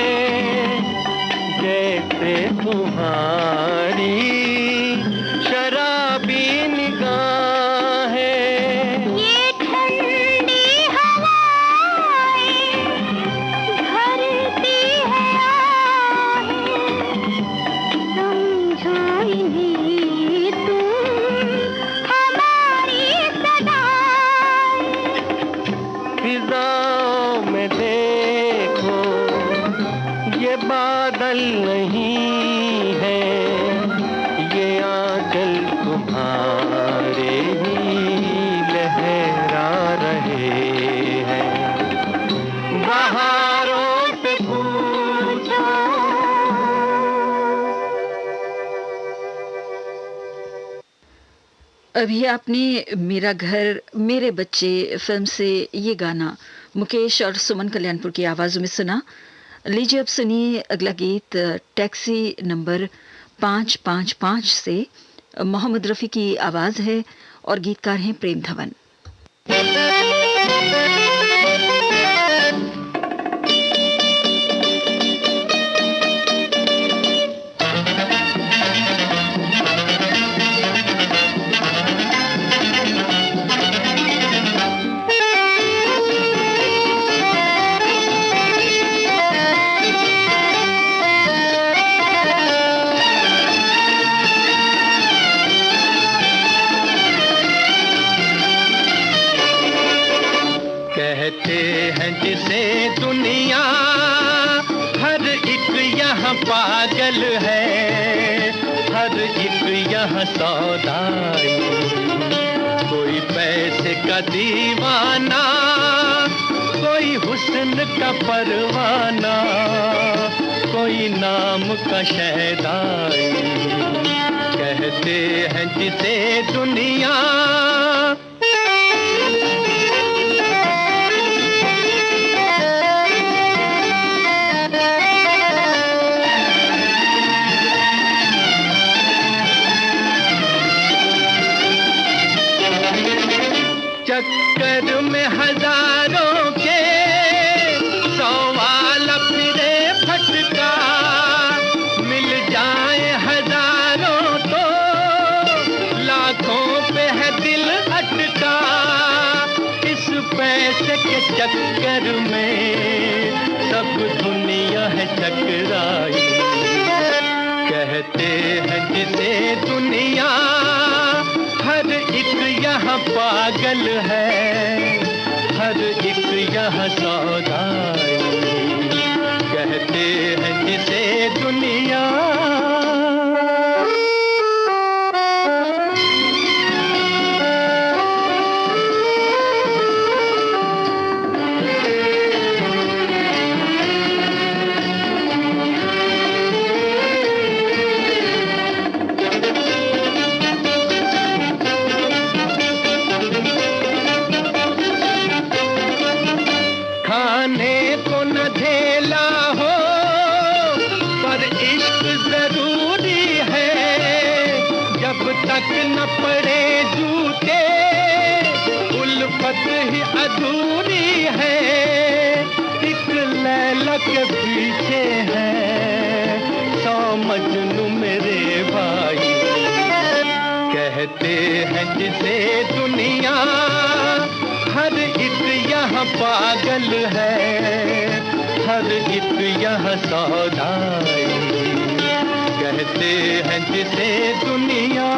S2: जैसे तुम्हारी शराबी निगाहें।
S4: ये ठंडी हवाएं भरती है आहें, समझो इन्हीं तुम हमारी सदाएं।
S2: फिजाओं में देखो ये बादल नहीं है, ये आंचल तुम्हारे ही लहरा रहे हैं। बहारों से पूछो
S1: अभी आपने मेरा घर मेरे बच्चे फिल्म से ये गाना मुकेश और सुमन कल्याणपुर की आवाज़ों में सुना। लीजिए अब सुनिए अगला गीत टैक्सी नंबर 555 से। मोहम्मद रफ़ी की आवाज़ है और गीतकार हैं प्रेम धवन।
S2: कहते हैं जिसे दुनिया हर एक यहाँ पागल है, हर एक यहाँ सौदाई। कोई पैसे का दीवाना, कोई हुस्न का परवाना, कोई नाम का शहदाई। कहते हैं जिसे दुनिया चक्कर में हजारों के सवाल फिरे फटका, मिल जाए हजारों तो लाखों पे है दिल अटका। इस पैसे के चक्कर में सब दुनिया है चकराई। कहते हैं जिसे दुनिया हर एक यहाँ पागल है, हर एक यहाँ सौदाई। कहते हैं जिसे दुनिया खाने को न धेला हो पर इश्क जरूरी है। जब तक न पड़े जूते उल्फत ही अधूरी है। पीछे हैं 100 मजनू मेरे भाई। कहते हैं जिसे दुनिया हर एक यहाँ पागल है, हर एक यहाँ सौदाई। कहते हैं जिसे दुनिया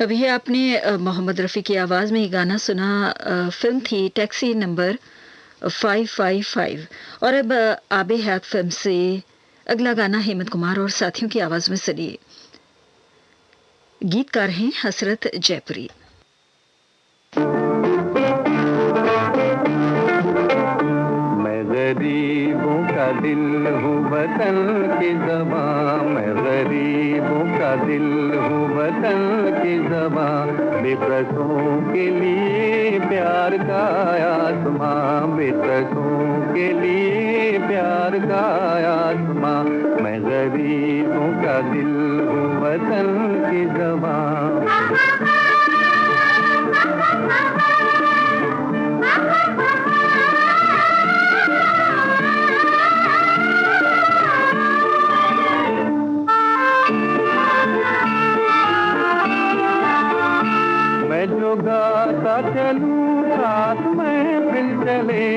S1: अभी आपने मोहम्मद रफ़ी की आवाज़ में ये गाना सुना। फिल्म थी टैक्सी नंबर 555। और अब आबे हयात फिल्म से अगला गाना हेमंत कुमार और साथियों की आवाज़ में सुनिए। गीतकार हैं हसरत जयपुरी।
S2: मैं गरीबों का दिल हूँ वतन की ज़बां, मैं गरीबों का दिल हूँ वतन की ज़बां। बेकसों के लिए प्यार का आसमां, बेकसों के लिए प्यार का आसमां। मैं गरीबों का दिल हूँ वतन की ज़बां। मैं जो गाता चलूं साथ महफिल चले,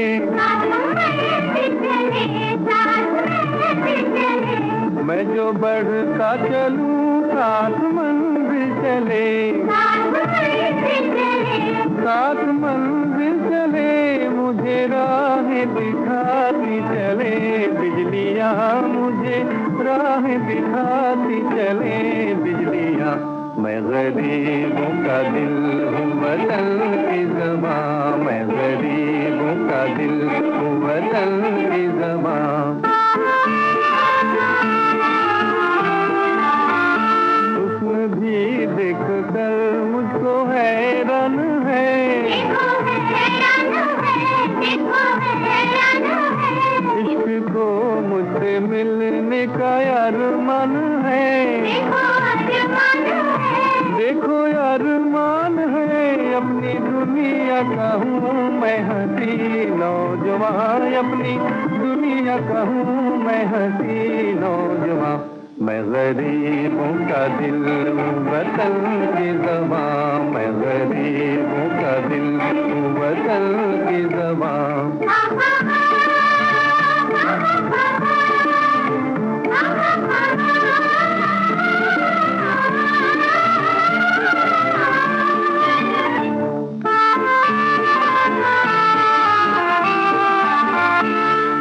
S2: मैं जो बढ़ता चलूं साथ मंजिल चले, साथ मंजिल चले। मुझे राहें दिखाती चले बिजलियाँ, मुझे राहें दिखाती चले बिजलियाँ। मैं गरीबों का दिल हूँ वतन की ज़बां, मैं गरीबों का दिल हूँ वतन की ज़बां। उसमें भी देख कर मुझको हैरान है, इश्क को मुझसे मिलने का अरमान है। देखो यार मान है, अपनी दुनिया का हूँ मैं हंसी नौजवान, अपनी दुनिया का हूँ मैं हंसी नौजवान। मैं गरीबों का दिल हूँ वतन की ज़बां, मैं गरीबों का दिल हूँ वतन की ज़बां।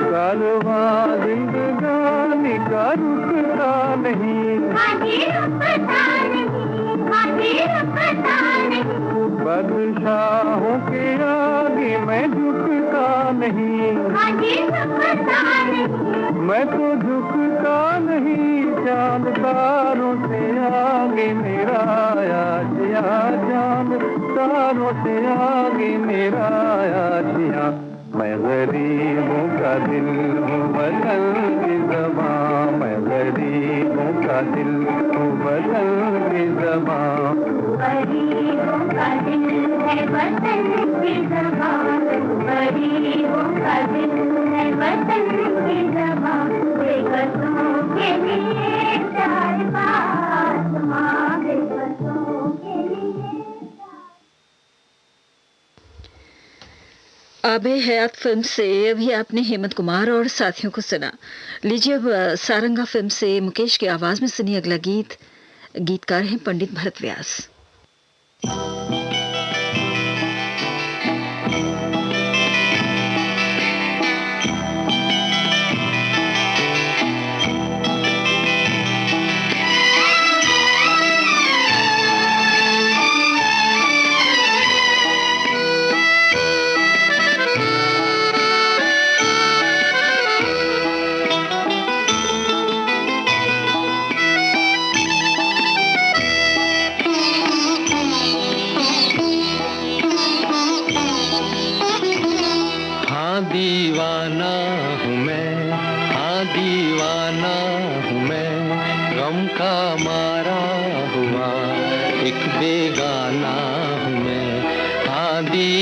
S2: कारवां जिंदगानी का रुकता नहीं, बादशाहों के आगे मैं झुकता नहीं, मैं तो झुकता नहीं। चांद तारों से आगे मेरा आशिया, चांद तारों से आगे मेरा आशिया। मैं गरीबों का दिल हूँ वतन की ज़बां, मैं गरीबों का दिल हूँ वतन की ज़बां।
S4: गरीबों का दिल है वतन की ज़बां, गरीबों का दिल है वतन की ज़बां। बेकसों के लिए प्यार का आसमां, बेकसों के लिए।
S1: आबे हयात फिल्म से अभी आपने हेमंत कुमार और साथियों को सुना। लीजिए अब सारंगा फिल्म से मुकेश की आवाज में सुनिए अगला गीत। गीतकार हैं पंडित भरत व्यास।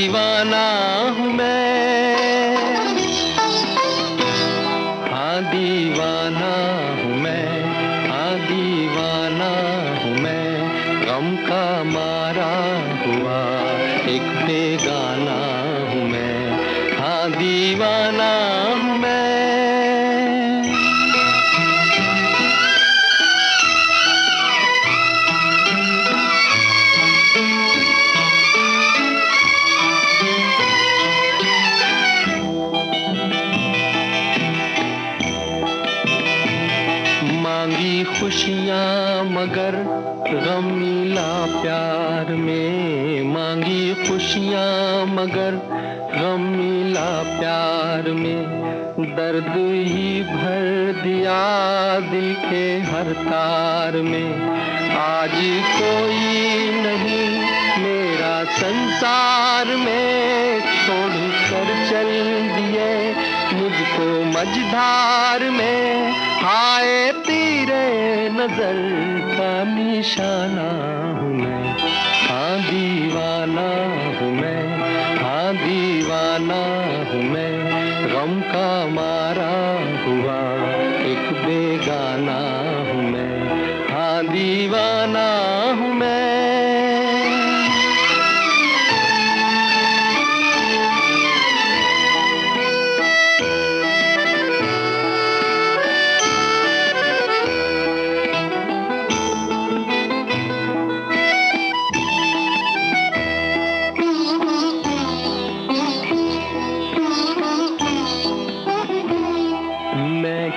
S2: दीवाना हूँ मैं, हाँ दीवाना हूँ मैं, हाँ दीवाना हूँ मैं, गम का मारा हुआ एक बेगाना हूँ मैं, हाँ दीवाना हूँ मैं। मांगी खुशियाँ मगर गम मिला प्यार में, मांगी खुशियाँ मगर गम मिला प्यार में, दर्द ही भर दिया दिल के हर तार में। आज कोई नहीं मेरा संसार में, छोड़ कर चल दिए मुझको मझधार में, हाय तेरे नजर का निशाना हूँ मैं, हाँ दीवाना हूँ मैं, हाँ दीवाना हूँ मैं, गम का मारा हुआ एक बेगाना हूँ मैं, हाँ दीवाना हूँ मैं।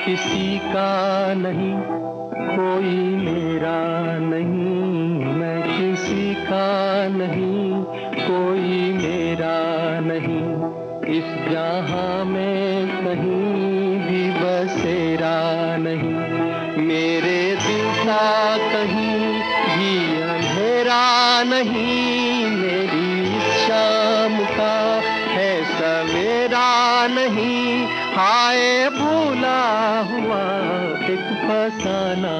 S2: किसी का नहीं कोई मेरा नहीं, मैं किसी का नहीं कोई मेरा नहीं, इस जहां में कहीं भी बसेरा नहीं, मेरे दिल का कहीं भी अंधेरा नहीं, मेरी शाम का है सवेरा नहीं, हाय भूला हुआ एक फसाना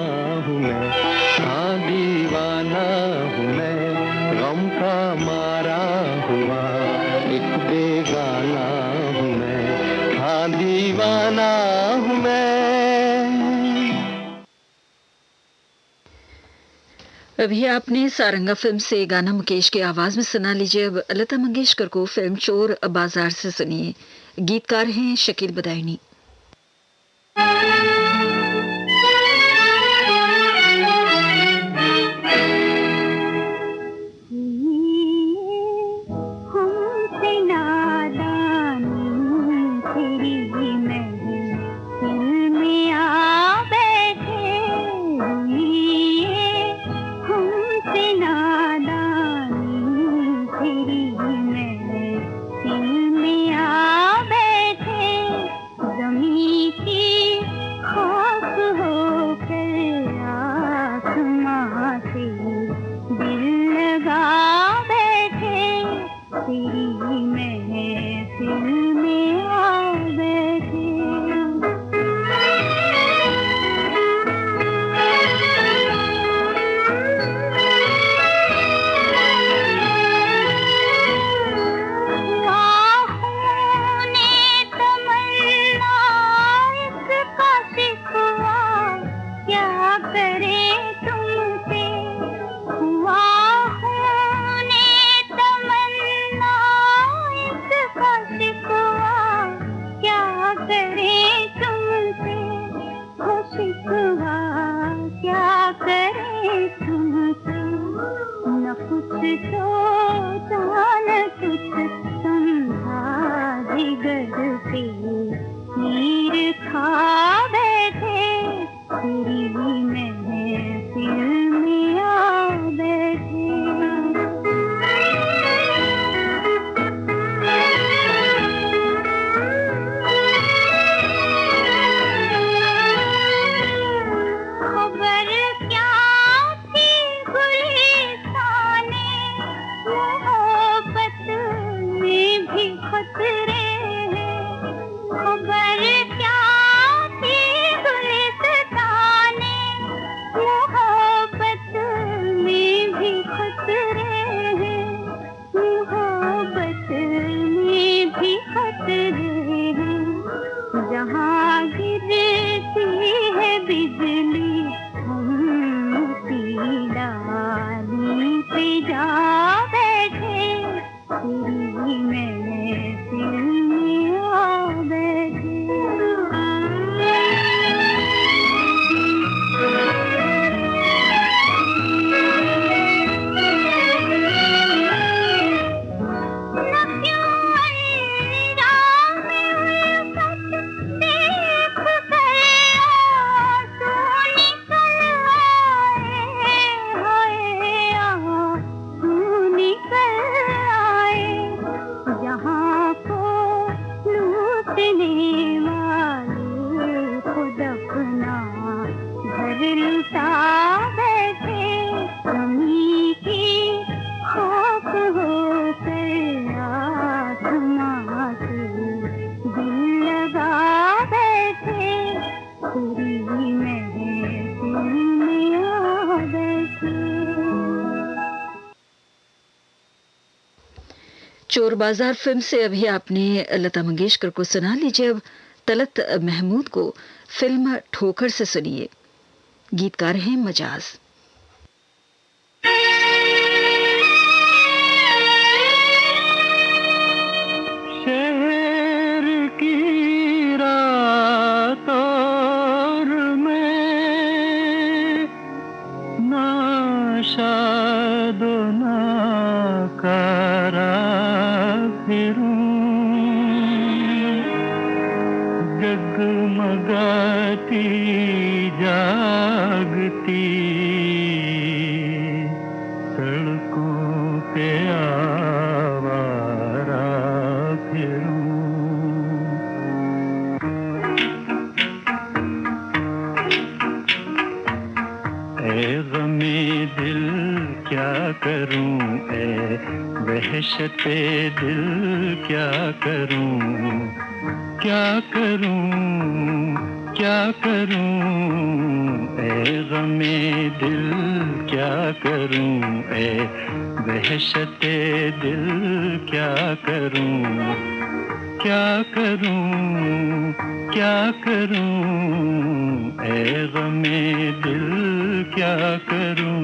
S2: हूँ मैं, हाँ दीवाना हूँ मैं, गम का मारा हुआ एक बेगाना हूँ मैं, हाँ दीवाना हूँ मैं।
S1: अभी आपने सारंगा फिल्म से गाना मुकेश की आवाज में सुना। लीजिए अब लता मंगेशकर को फिल्म चोर बाजार से सुनिए। गीतकार हैं शकील बदायूनी। चोर बाजार फिल्म से अभी आपने लता मंगेशकर को सुना। लीजिए अब तलत महमूद को फिल्म ठोकर से सुनिए। गीतकार हैं मजाज।
S2: शहर की रात और मैं नाशादो नाकारा फिरूं, जगमगाती जागती सड़कों पे आवारा फिरूं। ए गमे दिल क्या करूं, ए वहशते दिल क्या करूं, क्या करूं, क्या करूं, ए गमे दिल क्या करूं, ए वहशते दिल क्या करूं, क्या करूं, क्या करूं, ए गमे दिल क्या करूं।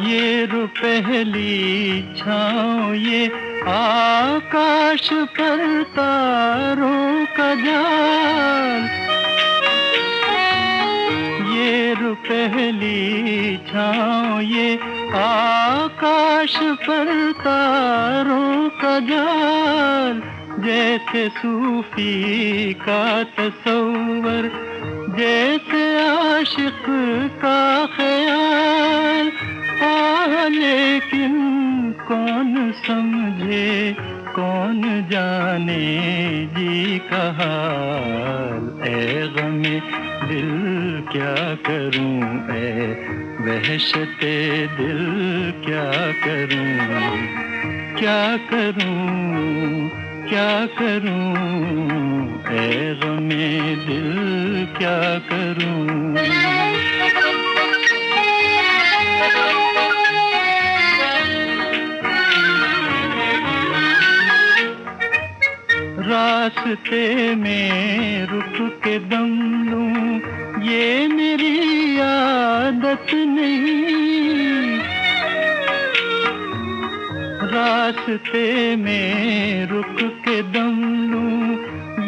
S2: ये पहली छाँव ये आकाश पर तारों का जाल, ये पहली छाँव ये आकाश पर तारों का जाल, जैसे सूफी का तसव्वुर, जैसे आशिक का ख्याल। लेकिन कौन समझे कौन जाने जी का हाल। ए गमे दिल क्या करूं, ए वहशते दिल क्या करूं, क्या करूं, क्या करूं, ए गमे दिल क्या करूं। रास्ते में रुक के दम लूं ये मेरी आदत नहीं, रास्ते में रुक के दम लूं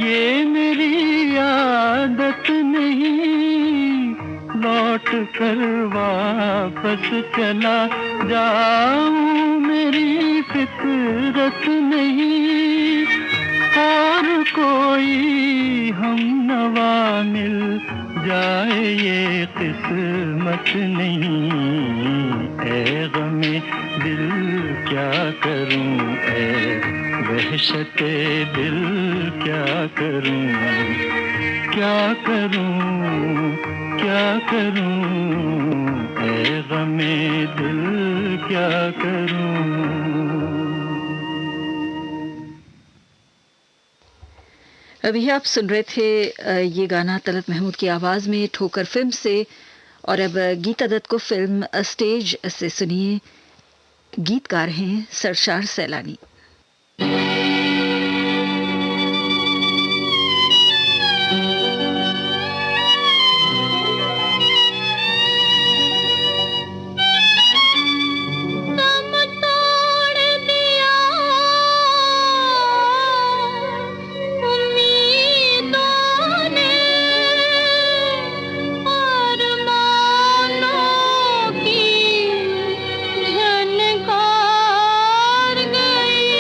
S2: ये मेरी आदत नहीं। लौट कर वापस चला जाऊं मेरी फितरत नहीं। और कोई हम नवा मिल जाए ये किस्मत नहीं। ए गमे दिल क्या करूं, ए वहशते दिल क्या करूं, क्या करूं, क्या करूं, ए गमे दिल क्या करूं।
S1: अभी आप सुन रहे थे ये गाना तलत महमूद की आवाज में ठोकर फिल्म से। और अब गीता दत्त को फिल्म स्टेज से सुनिए। गीतकार हैं सरशार सैलानी।
S4: झनकार गई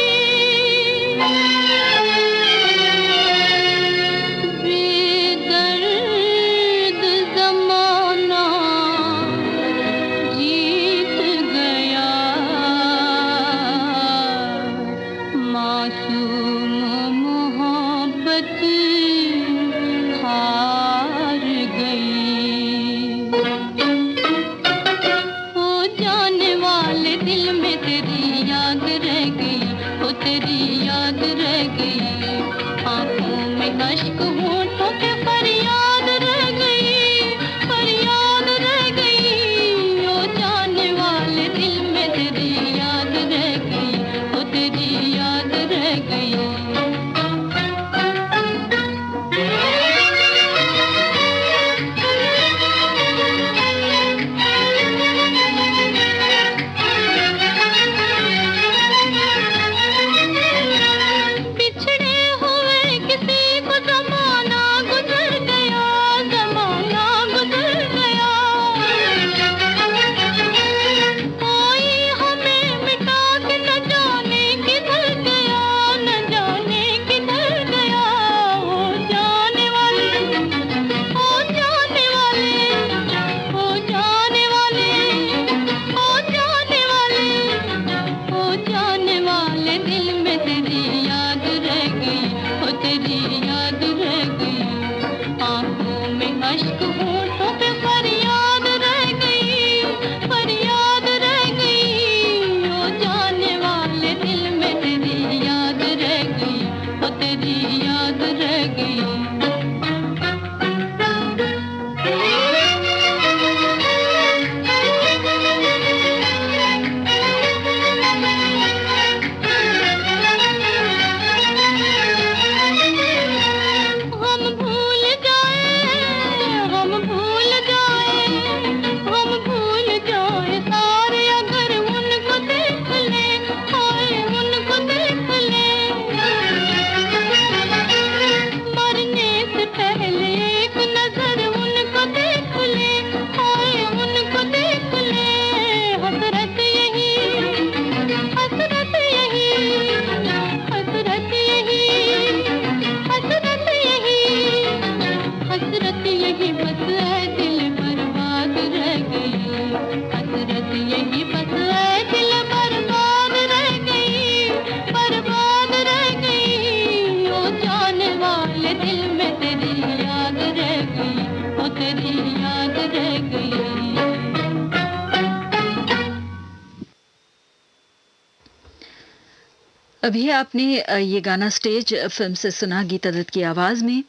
S1: अभी आपने ये गाना स्टेज फिल्म से सुना गीता दत्त की आवाज़ में।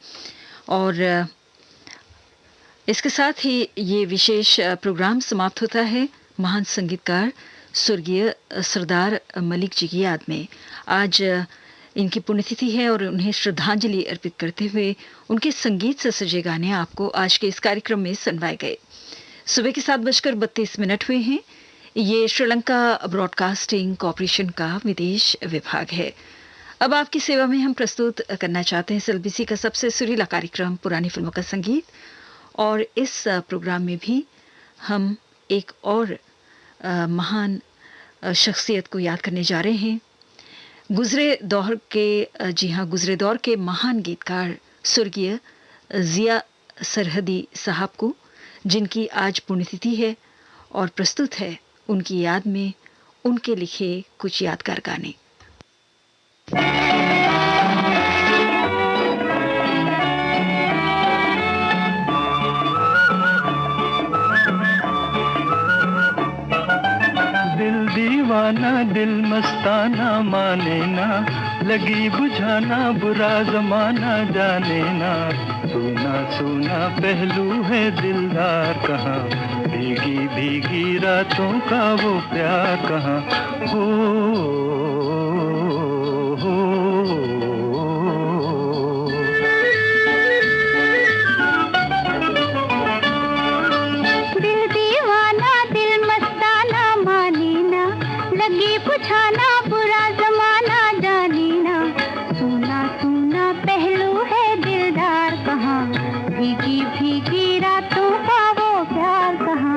S1: और इसके साथ ही ये विशेष प्रोग्राम समाप्त होता है महान संगीतकार स्वर्गीय सरदार मलिक जी की याद में। आज इनकी पुण्यतिथि है और उन्हें श्रद्धांजलि अर्पित करते हुए उनके संगीत से सजे गाने आपको आज के इस कार्यक्रम में सुनवाए गए। सुबह के 7:32 हुए हैं। ये श्रीलंका ब्रॉडकास्टिंग कॉरपोरेशन का विदेश विभाग है। अब आपकी सेवा में हम प्रस्तुत करना चाहते हैं एसएलबीसी का सबसे सुरीला कार्यक्रम पुरानी फिल्मों का संगीत। और इस प्रोग्राम में भी हम एक और महान शख्सियत को याद करने जा रहे हैं। गुजरे दौर के महान गीतकार स्वर्गीय जिया सरहदी साहब को, जिनकी आज पुण्यतिथि है, और प्रस्तुत है उनकी याद में उनके लिखे कुछ यादगार गाने।
S2: दिल दीवाना दिल मस्ताना माने ना, लगी बुझाना बुरा जमाना जाने ना। सोना सोना पहलू है दिलदार कहाँ, भीगी भीगी रातों का वो प्यार कहाँ। हो
S4: दिल दीवाना दिल मस्ताना मानी ना, लगी बुझाना बुरा जमाना जानी ना। सोना सोना पहलू है दिलदार कहाँ, भीगी भीगी रातों का वो प्यार कहाँ।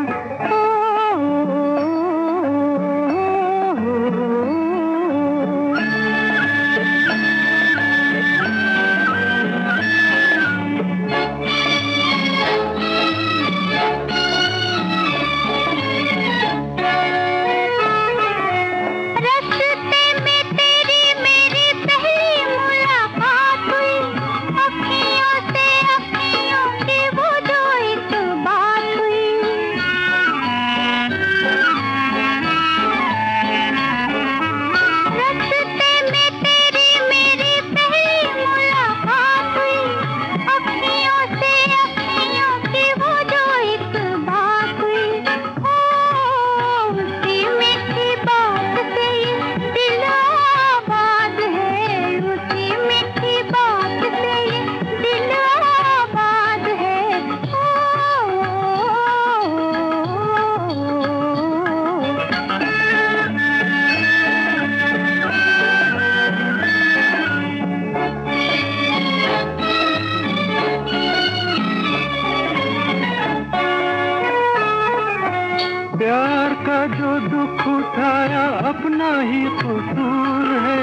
S2: प्यार का जो दुख उठाया अपना ही कसूर है,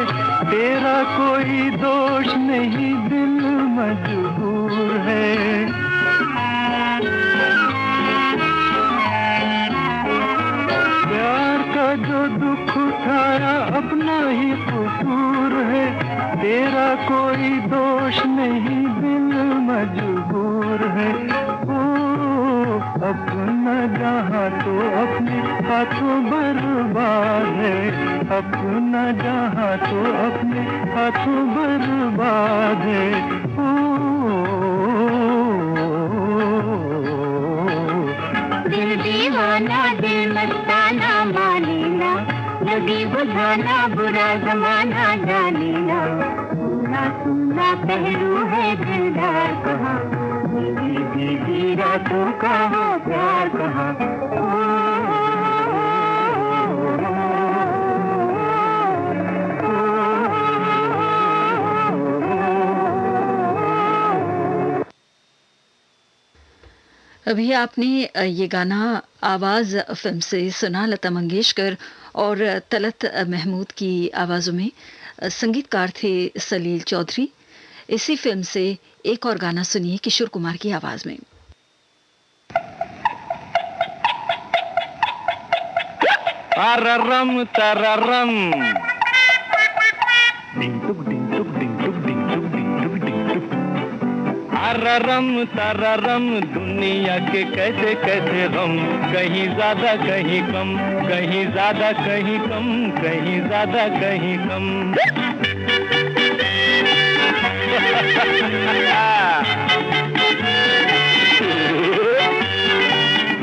S2: तेरा कोई दोष नहीं दिल मजबूर है। प्यार का जो दुख उठाया अपना ही कसूर है, तेरा कोई दोष नहीं दिल मजबूर है। अपना जहाँ तो अपने हाथों बर्बाद है, अपना जहाँ तो अपने हाथों बर्बाद है।
S4: दिल दीवाना दिल मस्ताना माने ना, लगी बुझाना बुरा जमाना जाने ना। सुना सुना पहलू है दिलदार कहाँ, भीगी भीगी रातों का वो प्यार कहाँ।
S1: अभी आपने ये गाना आवाज़ फिल्म से सुना, लता मंगेशकर और तलत महमूद की आवाज़ों में। संगीतकार थे सलील चौधरी। इसी फिल्म से एक और गाना सुनिए किशोर कुमार की आवाज़ में।
S2: तररम तररम डिंग टुक डिंग टुक डिंग टुक डिंग टुक डिंग टुक डिंग टुक। रम तररम दुनिया के कैसे कैसे गम, कहीं ज्यादा कहीं कम, कहीं ज्यादा कहीं कम, कहीं ज्यादा कहीं कम।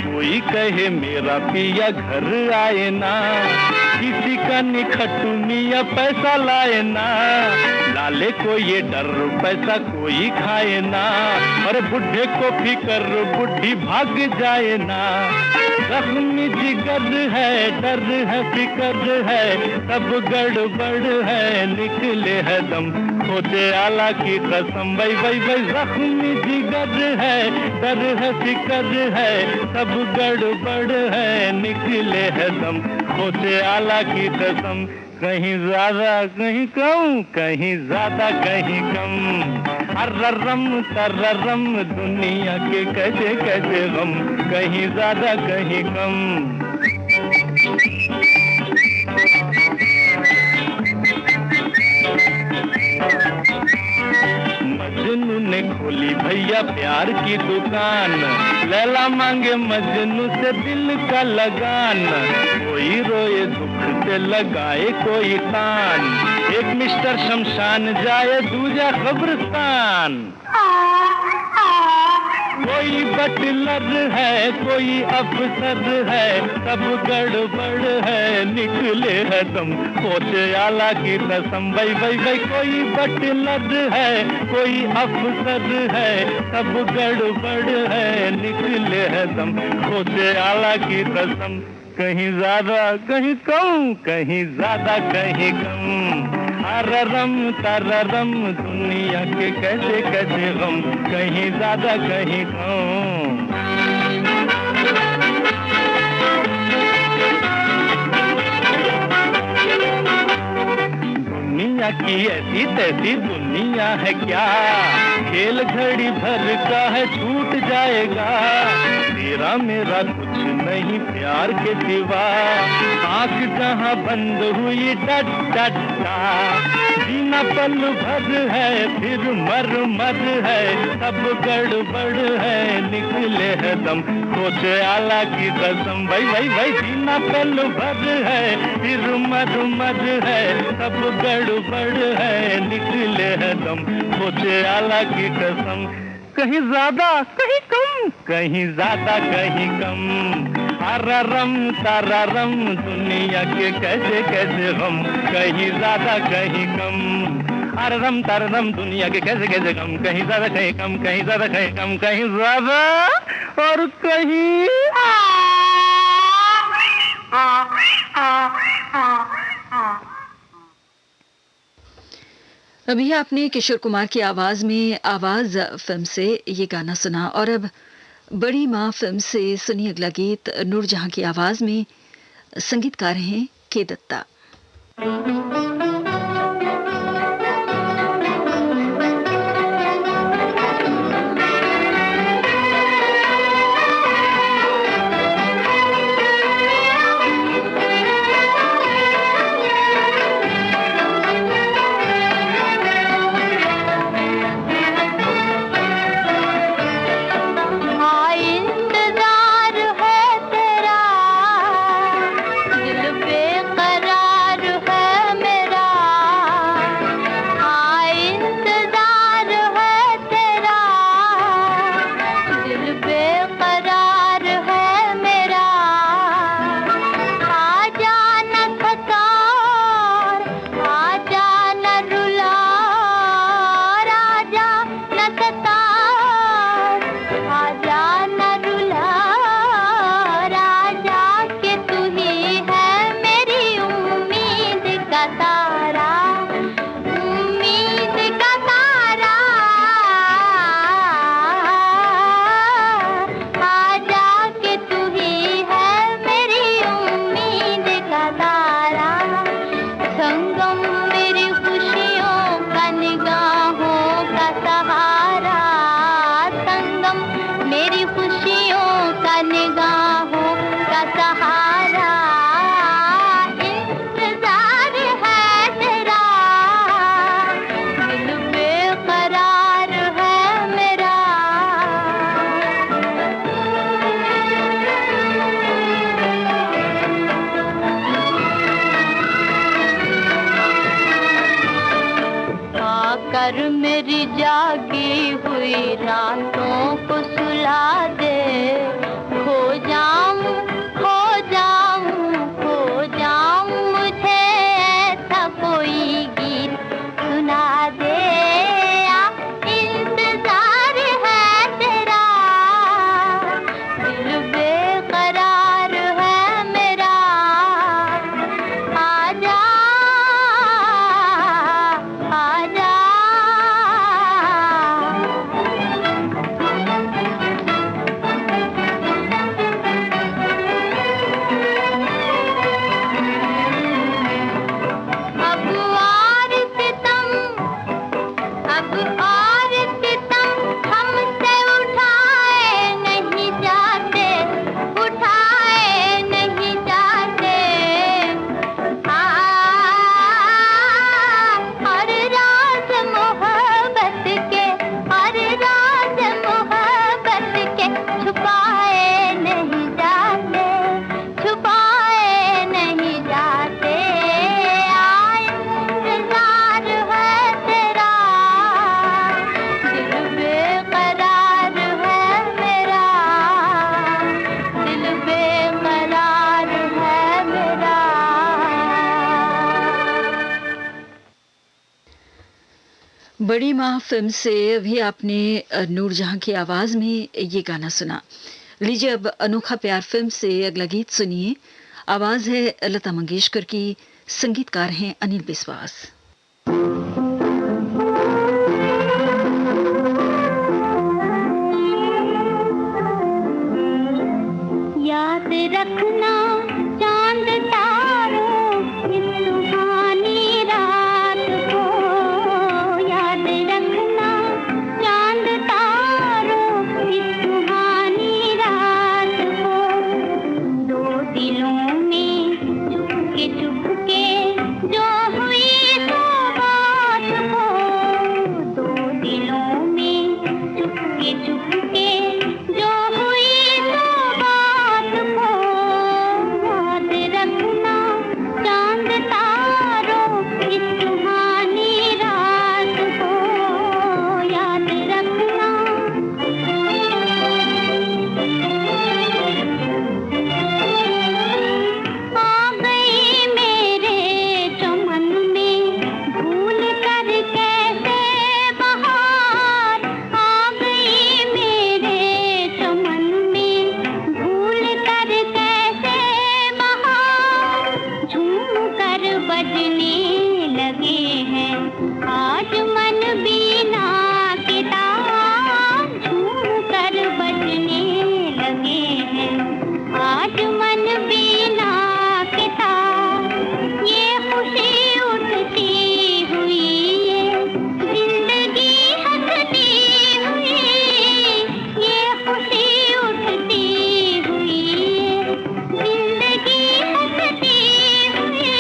S2: कोई कहे मेरा पिया घर आए ना, किसी का निखटू मियाँ पैसा लाए ना, लाले को ये डर पैसा कोई खाए ना, और बुढ़े को फिकर बुढ़ी भाग जाए ना। जख्मी जिगर है, डर है, फिकर है, सब गड़बड़ है, निकले है दम, खोजे आला की कसम। वही वही वही जख्मी जिगर है, डर है, फिकर है, सब गड़बड़ है, निकले है दम, खोजे आला की कसम। कहीं ज्यादा कहीं कम, कहीं ज्यादा कहीं कम। अर्रम तररम दुनिया के कैसे कैसे गम, कहीं ज्यादा कहीं कम। मजनू ने खोली भैया प्यार की दुकान, लैला मांगे मजनू से दिल का लगान, कोई रोए दुख से लगाए कोई तान, एक मिस्टर शमशान जाए दूजा कब्रिस्तान। कोई बटलर है, कोई अफसर है, सब गड़बड़ है, निकले है दम, खोजे आला की कसम। वही वही वही कोई बटलर है, कोई अफसर है, सब गड़बड़ है, निकले है दम, खोजे आला की कसम। कहीं ज्यादा कहीं कम, कहीं ज्यादा कहीं कम। रम तररम दुनिया के कैसे कैसे गम, कहीं ज्यादा कहीं कम। दुनिया की ऐसी तैसी दुनिया है क्या, खेल घड़ी भर का है छूट जाएगा, तेरा मेरा कुछ नहीं प्यार के सिवा, आंख जहां बंद हुई डट डट टा, जीना पल भर है फिर मर मर है, सब गड़बड़ है, निकले है दम, खोजे आला की कसम। भाई भाई भाई जीना पल भर है फिर मर मर है, सब गड़बड़ है, निकले है दम, खोजे आला की कसम। कहीं ज्यादा कहीं कम, कहीं ज्यादा कहीं कम। रम तररम दुनिया के कैसे कैसे गम, कहीं ज्यादा कहीं कम। रम तररम दुनिया के कैसे कैसे गम, कहीं ज्यादा कहीं कम, कहीं ज्यादा कहीं कम, कहीं ज्यादा और कहीं।
S1: अभी आपने किशोर कुमार की आवाज में आवाज फिल्म से ये गाना सुना, और अब बड़ी माँ फिल्म से सुनिए अगला गीत। नूरजहां की आवाज में संगीतकार हैं के दत्ता।
S4: दिल बेकरार है मेरा। मेरी जागी हुई रातों को सुला दे। खो जाऊं खो जाऊं खो जाऊं, मुझे ऐसा कोई गीत सुना दे। इंतजार है तेरा, दिल बेकरार है मेरा। आजा आजा। अब और सितम हमसे उठाए नहीं जाते, उठाए नहीं जाते। हर राज मोहब्बत के, हर राज मोहब्बत के छुपाए नहीं जाते, छुपाए नहीं जाते। इंतजार है तेरा, दिल बेकरार है मेरा, दिल बेकरार है मेरा।
S1: बड़ी माँ फिल्म से अभी आपने नूरजहां की आवाज में ये गाना सुना। लीजिए अब अनोखा प्यार फिल्म से अगला गीत सुनिए। आवाज है लता मंगेशकर की, संगीतकार हैं अनिल बिस्वास।
S4: याद रखना चांद तारों इस सुहानी रात को, याद रखना चांद तारों इस सुहानी रात को। दो दिलों में चुपके जो हुई तो बात को, दो दिलों में चुपके जो हुई तो बात को। याद रखना चांद तारों इस सुहानी रात को, याद रखना। आ गई मेरे चमन में भूल कर कैसे बहार, आ गई मेरे चमन में भूल कर कैसे बहार। झूम कर बजने लगे हैं आज मन बीना के तार, झूम कर बजने लगे हैं आज मन बीना के तार। ये खुशी उठती हुई, ये जिंदगी हंसती हुई, ये खुशी उठती हुई, ये जिंदगी हंसती हुई।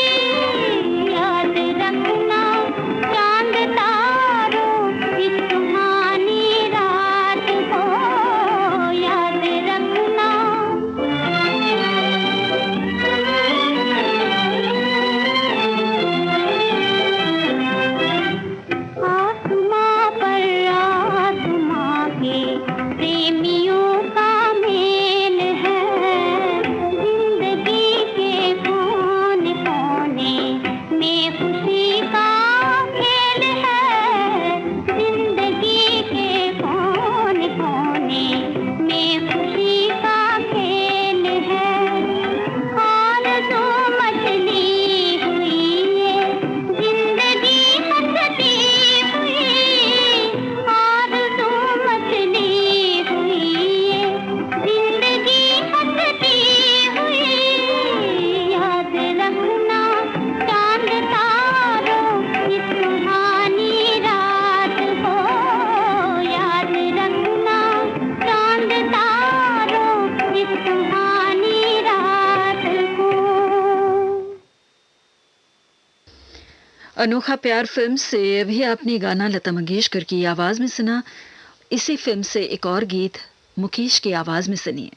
S4: याद रखना चांद तारों इस सुहानी रात को, याद रखना। आसमां पर आसमां के प्रेमियों का मेल है, जिंदगी के कोने कोने में खुशी का खेल है, जिंदगी के कोने कोने में खुशी का खेल है। आरज़ू मचली हुई है, जिंदगी हंसती हुई, आरज़ू मचली हुई है, जिंदगी हंसती हुई। याद रखना चांद तारों इस सुहानी रात को, याद रखना चांद तारों इस सुहानी रात को।
S1: अनोखा प्यार फिल्म से अभी आपने गाना लता मंगेशकर की आवाज में सुना। इसी फिल्म से एक और गीत मुकेश की आवाज में सुनिए।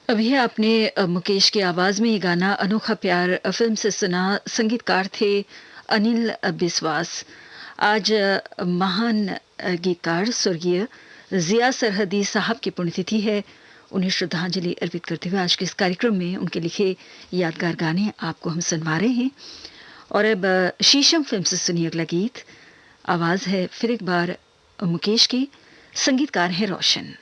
S1: अभी आपने मुकेश की आवाज में ये गाना अनोखा प्यार फिल्म से सुना। संगीतकार थे अनिल बिस्वास। आज महान गीतकार स्वर्गीय जिया सरहदी साहब की पुण्यतिथि है। उन्हें श्रद्धांजलि अर्पित करते हुए आज के इस कार्यक्रम में उनके लिखे यादगार गाने आपको हम सुनवा रहे हैं। और अब शीशम फिल्म से सुनिए अगला गीत। आवाज है फिर एक बार मुकेश की, संगीतकार है रोशन।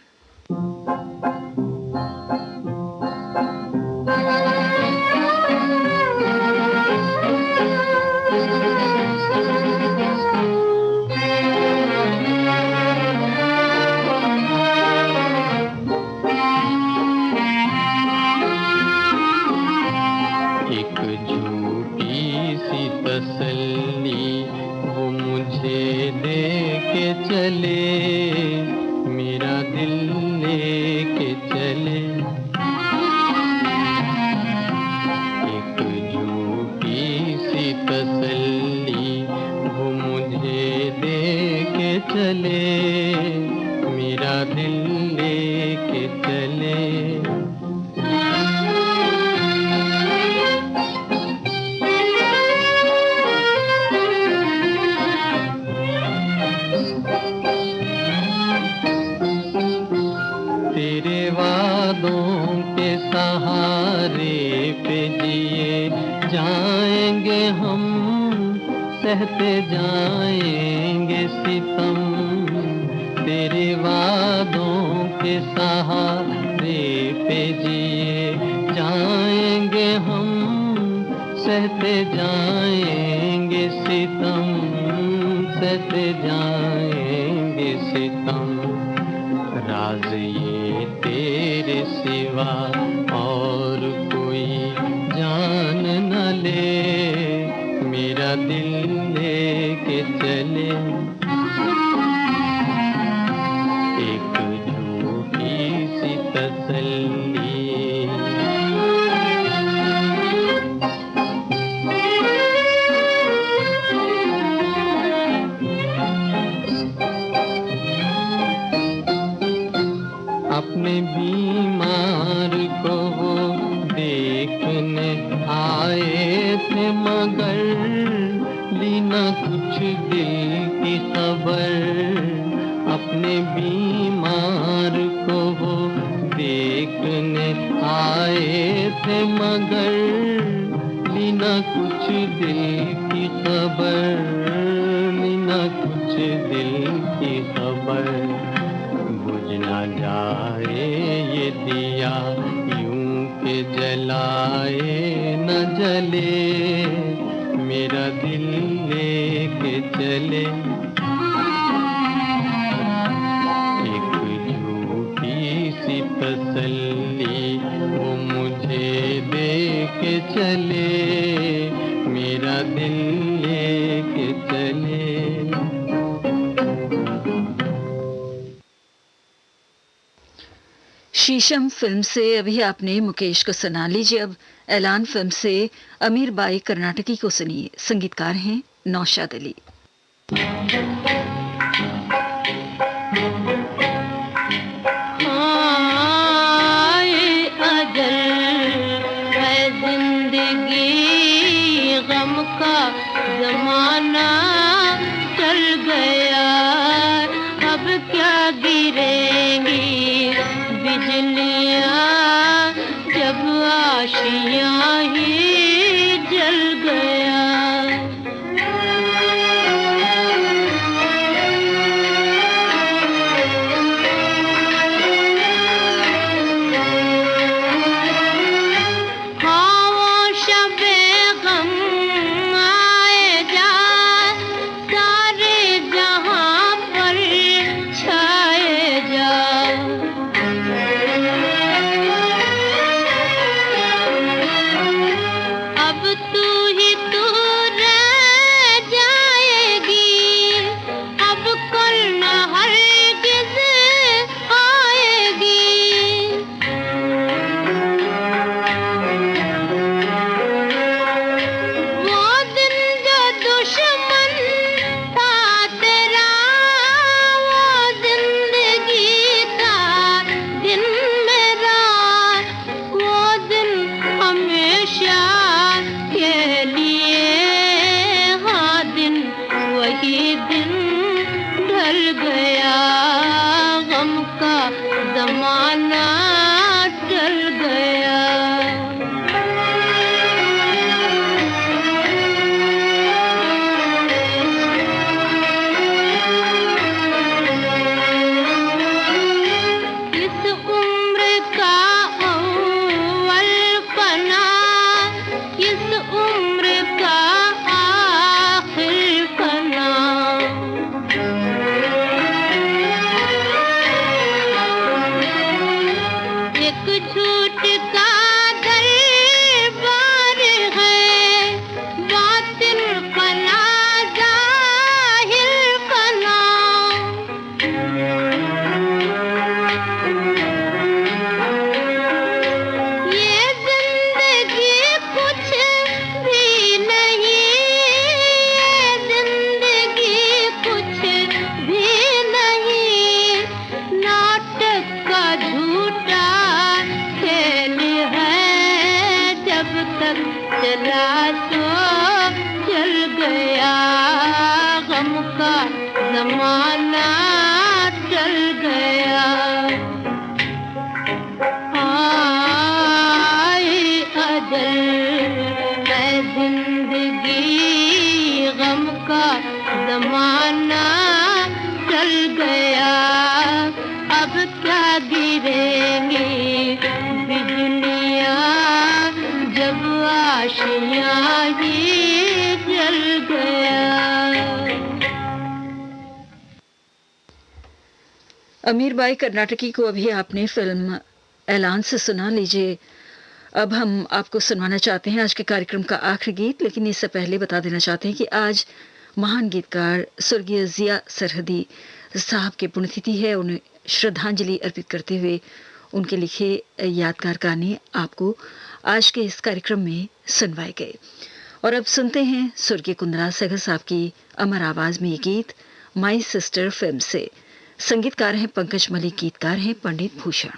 S2: सहते जाएंगे सितम, तेरे वादों के सहारे पे जिए जाएंगे हम, सहते जाएंगे सितम, सहते जाएंगे सितम। राज ये तेरे सिवा और कोई जान न ले, मेरा दिल लेके चले एक झूठी सी तसल्ली। अपने बीमार को वो देखने आए थे मगर लीना कुछ दिल की खबर। अपने बीमार को वो देखने आए थे मगर लीना कुछ दिल की खबर, लीना कुछ दिल की खबर। बुझ ना जाए ये दिया यूं के जलाए न जले, मेरा दिल लेके चले एक झूठी सी तसल्ली। वो मुझे दे के चले, मेरा दिल लेके चले।
S1: शीशम फिल्म से अभी आपने मुकेश को सुना। लीजिए अब ऐलान फिल्म से अमीर बाई कर्नाटकी को सुनिए। संगीतकार हैं नौशाद अली।
S4: गम का जमाना चल गया, अब क्या गिरेंगी बिजलियां जब आशियां ही जल गया। सारे जा झूठ का दरबार है, बातिल फना जाहिर फना। ये जिंदगी कुछ भी नहीं, ये जिंदगी कुछ भी नहीं, नाटक का झूठा खेल है। जब तक चला तो चल गया, गम का जमाना चल गया। आए अजल है जिंदगी, गम का जमाना चल गया। अब क्या गिरेंगी बिजलियां जब आशियां ही जल गया।
S1: अमीर बाई कर्नाटकी को अभी आपने फिल्म ऐलान से सुना। लीजिए अब हम आपको सुनवाना चाहते हैं आज के कार्यक्रम का आखिरी गीत, लेकिन इससे पहले बता देना चाहते हैं कि आज महान गीतकार स्वर्गीय जिया सरहदी साहब की पुण्यतिथि है। उन्हें श्रद्धांजलि अर्पित करते हुए उनके लिखे यादगार गाने आपको आज के इस कार्यक्रम में सुनवाए गए। और अब सुनते हैं स्वर्गीय कुंदरा सहगल साहब की अमर आवाज में ये गीत माई सिस्टर फिल्म से। संगीतकार हैं पंकज मलिक, गीतकार हैं पंडित भूषण।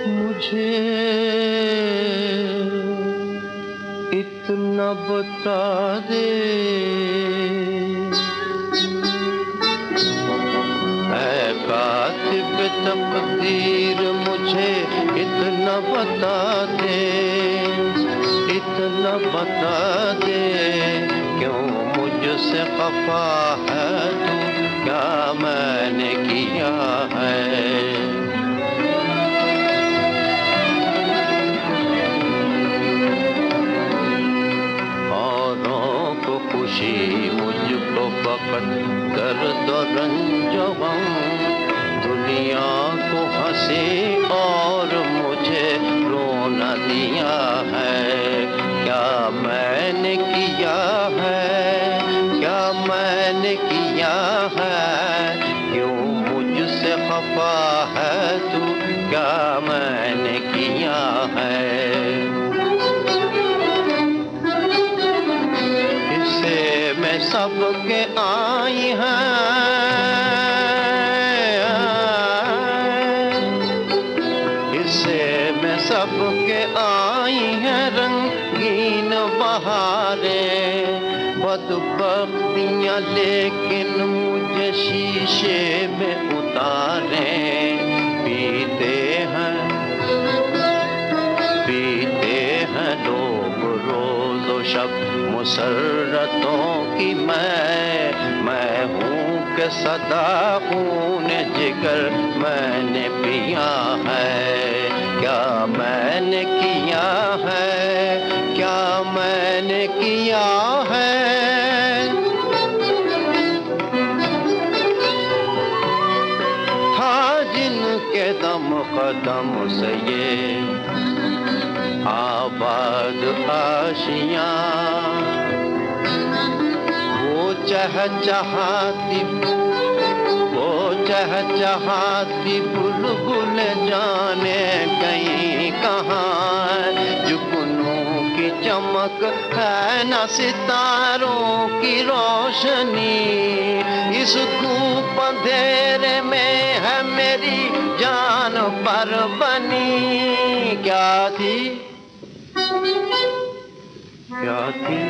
S2: मुझे इतना बता दे, ऐ कातिब तकदीर मुझे इतना बता दे, इतना बता दे, क्यों मुझसे खफा है तू, क्या मैंने किया है। खुशी मुझको फकत दर्द और रंज गम, दुनिया को हंसी और मुझे रोना दिया है। क्या मैंने किया है, क्या मैंने किया है, क्यों मुझसे खफा है तू, क्या मैंने किया है। सबके आई हैं, इससे में सबके आई हैं रंगीन बहारें, बदबख्तियाँ लेकिन मुझे शीशे में उतारें। पीते हैं लोग रोज़ शब मुसर्रतों की, मैं हूँ कि सदा खून जिगर मैंने पिया है। क्या मैंने किया है, क्या मैंने किया है। था जिनके दम कदम से ये आबाद आशियाँ, वो चहचहाती बुलबुल जाने कहीं कहाँ। जुगनू की चमक है न सितारों की रोशनी, इस धूप अंधेरे में है मेरी जान पर बनी। क्या थी, क्या थी,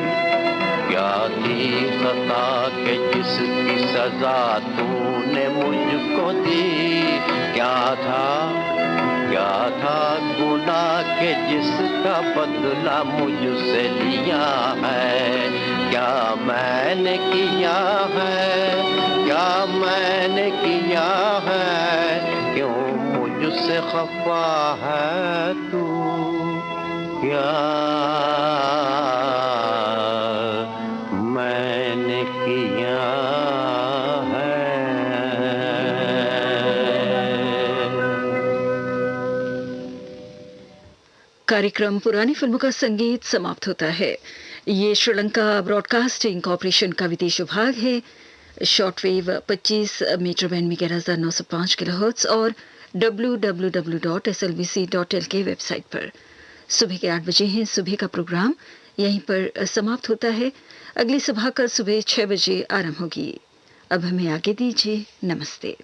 S2: क्या थी खता के जिसकी सजा तूने मुझको दी। क्या था गुनाह के जिसका बदला मुझसे लिया है। क्या मैंने किया है, क्या मैंने किया है, क्यों मुझसे खफा है तू, किया, मैंने किया है।
S1: कार्यक्रम पुरानी फिल्मों का संगीत समाप्त होता है। ये श्रीलंका ब्रॉडकास्टिंग कॉरपोरेशन का विदेश विभाग है। शॉर्टवेव 25 मीटर बैंड में 11,905 किलोहर्ट्ज और www.slbc.lk वेबसाइट पर। सुबह के 8 बजे हैं सुबह का प्रोग्राम यहीं पर समाप्त होता है। अगली सभा कल सुबह 6 बजे आरंभ होगी। अब हमें आगे दीजिए। नमस्ते।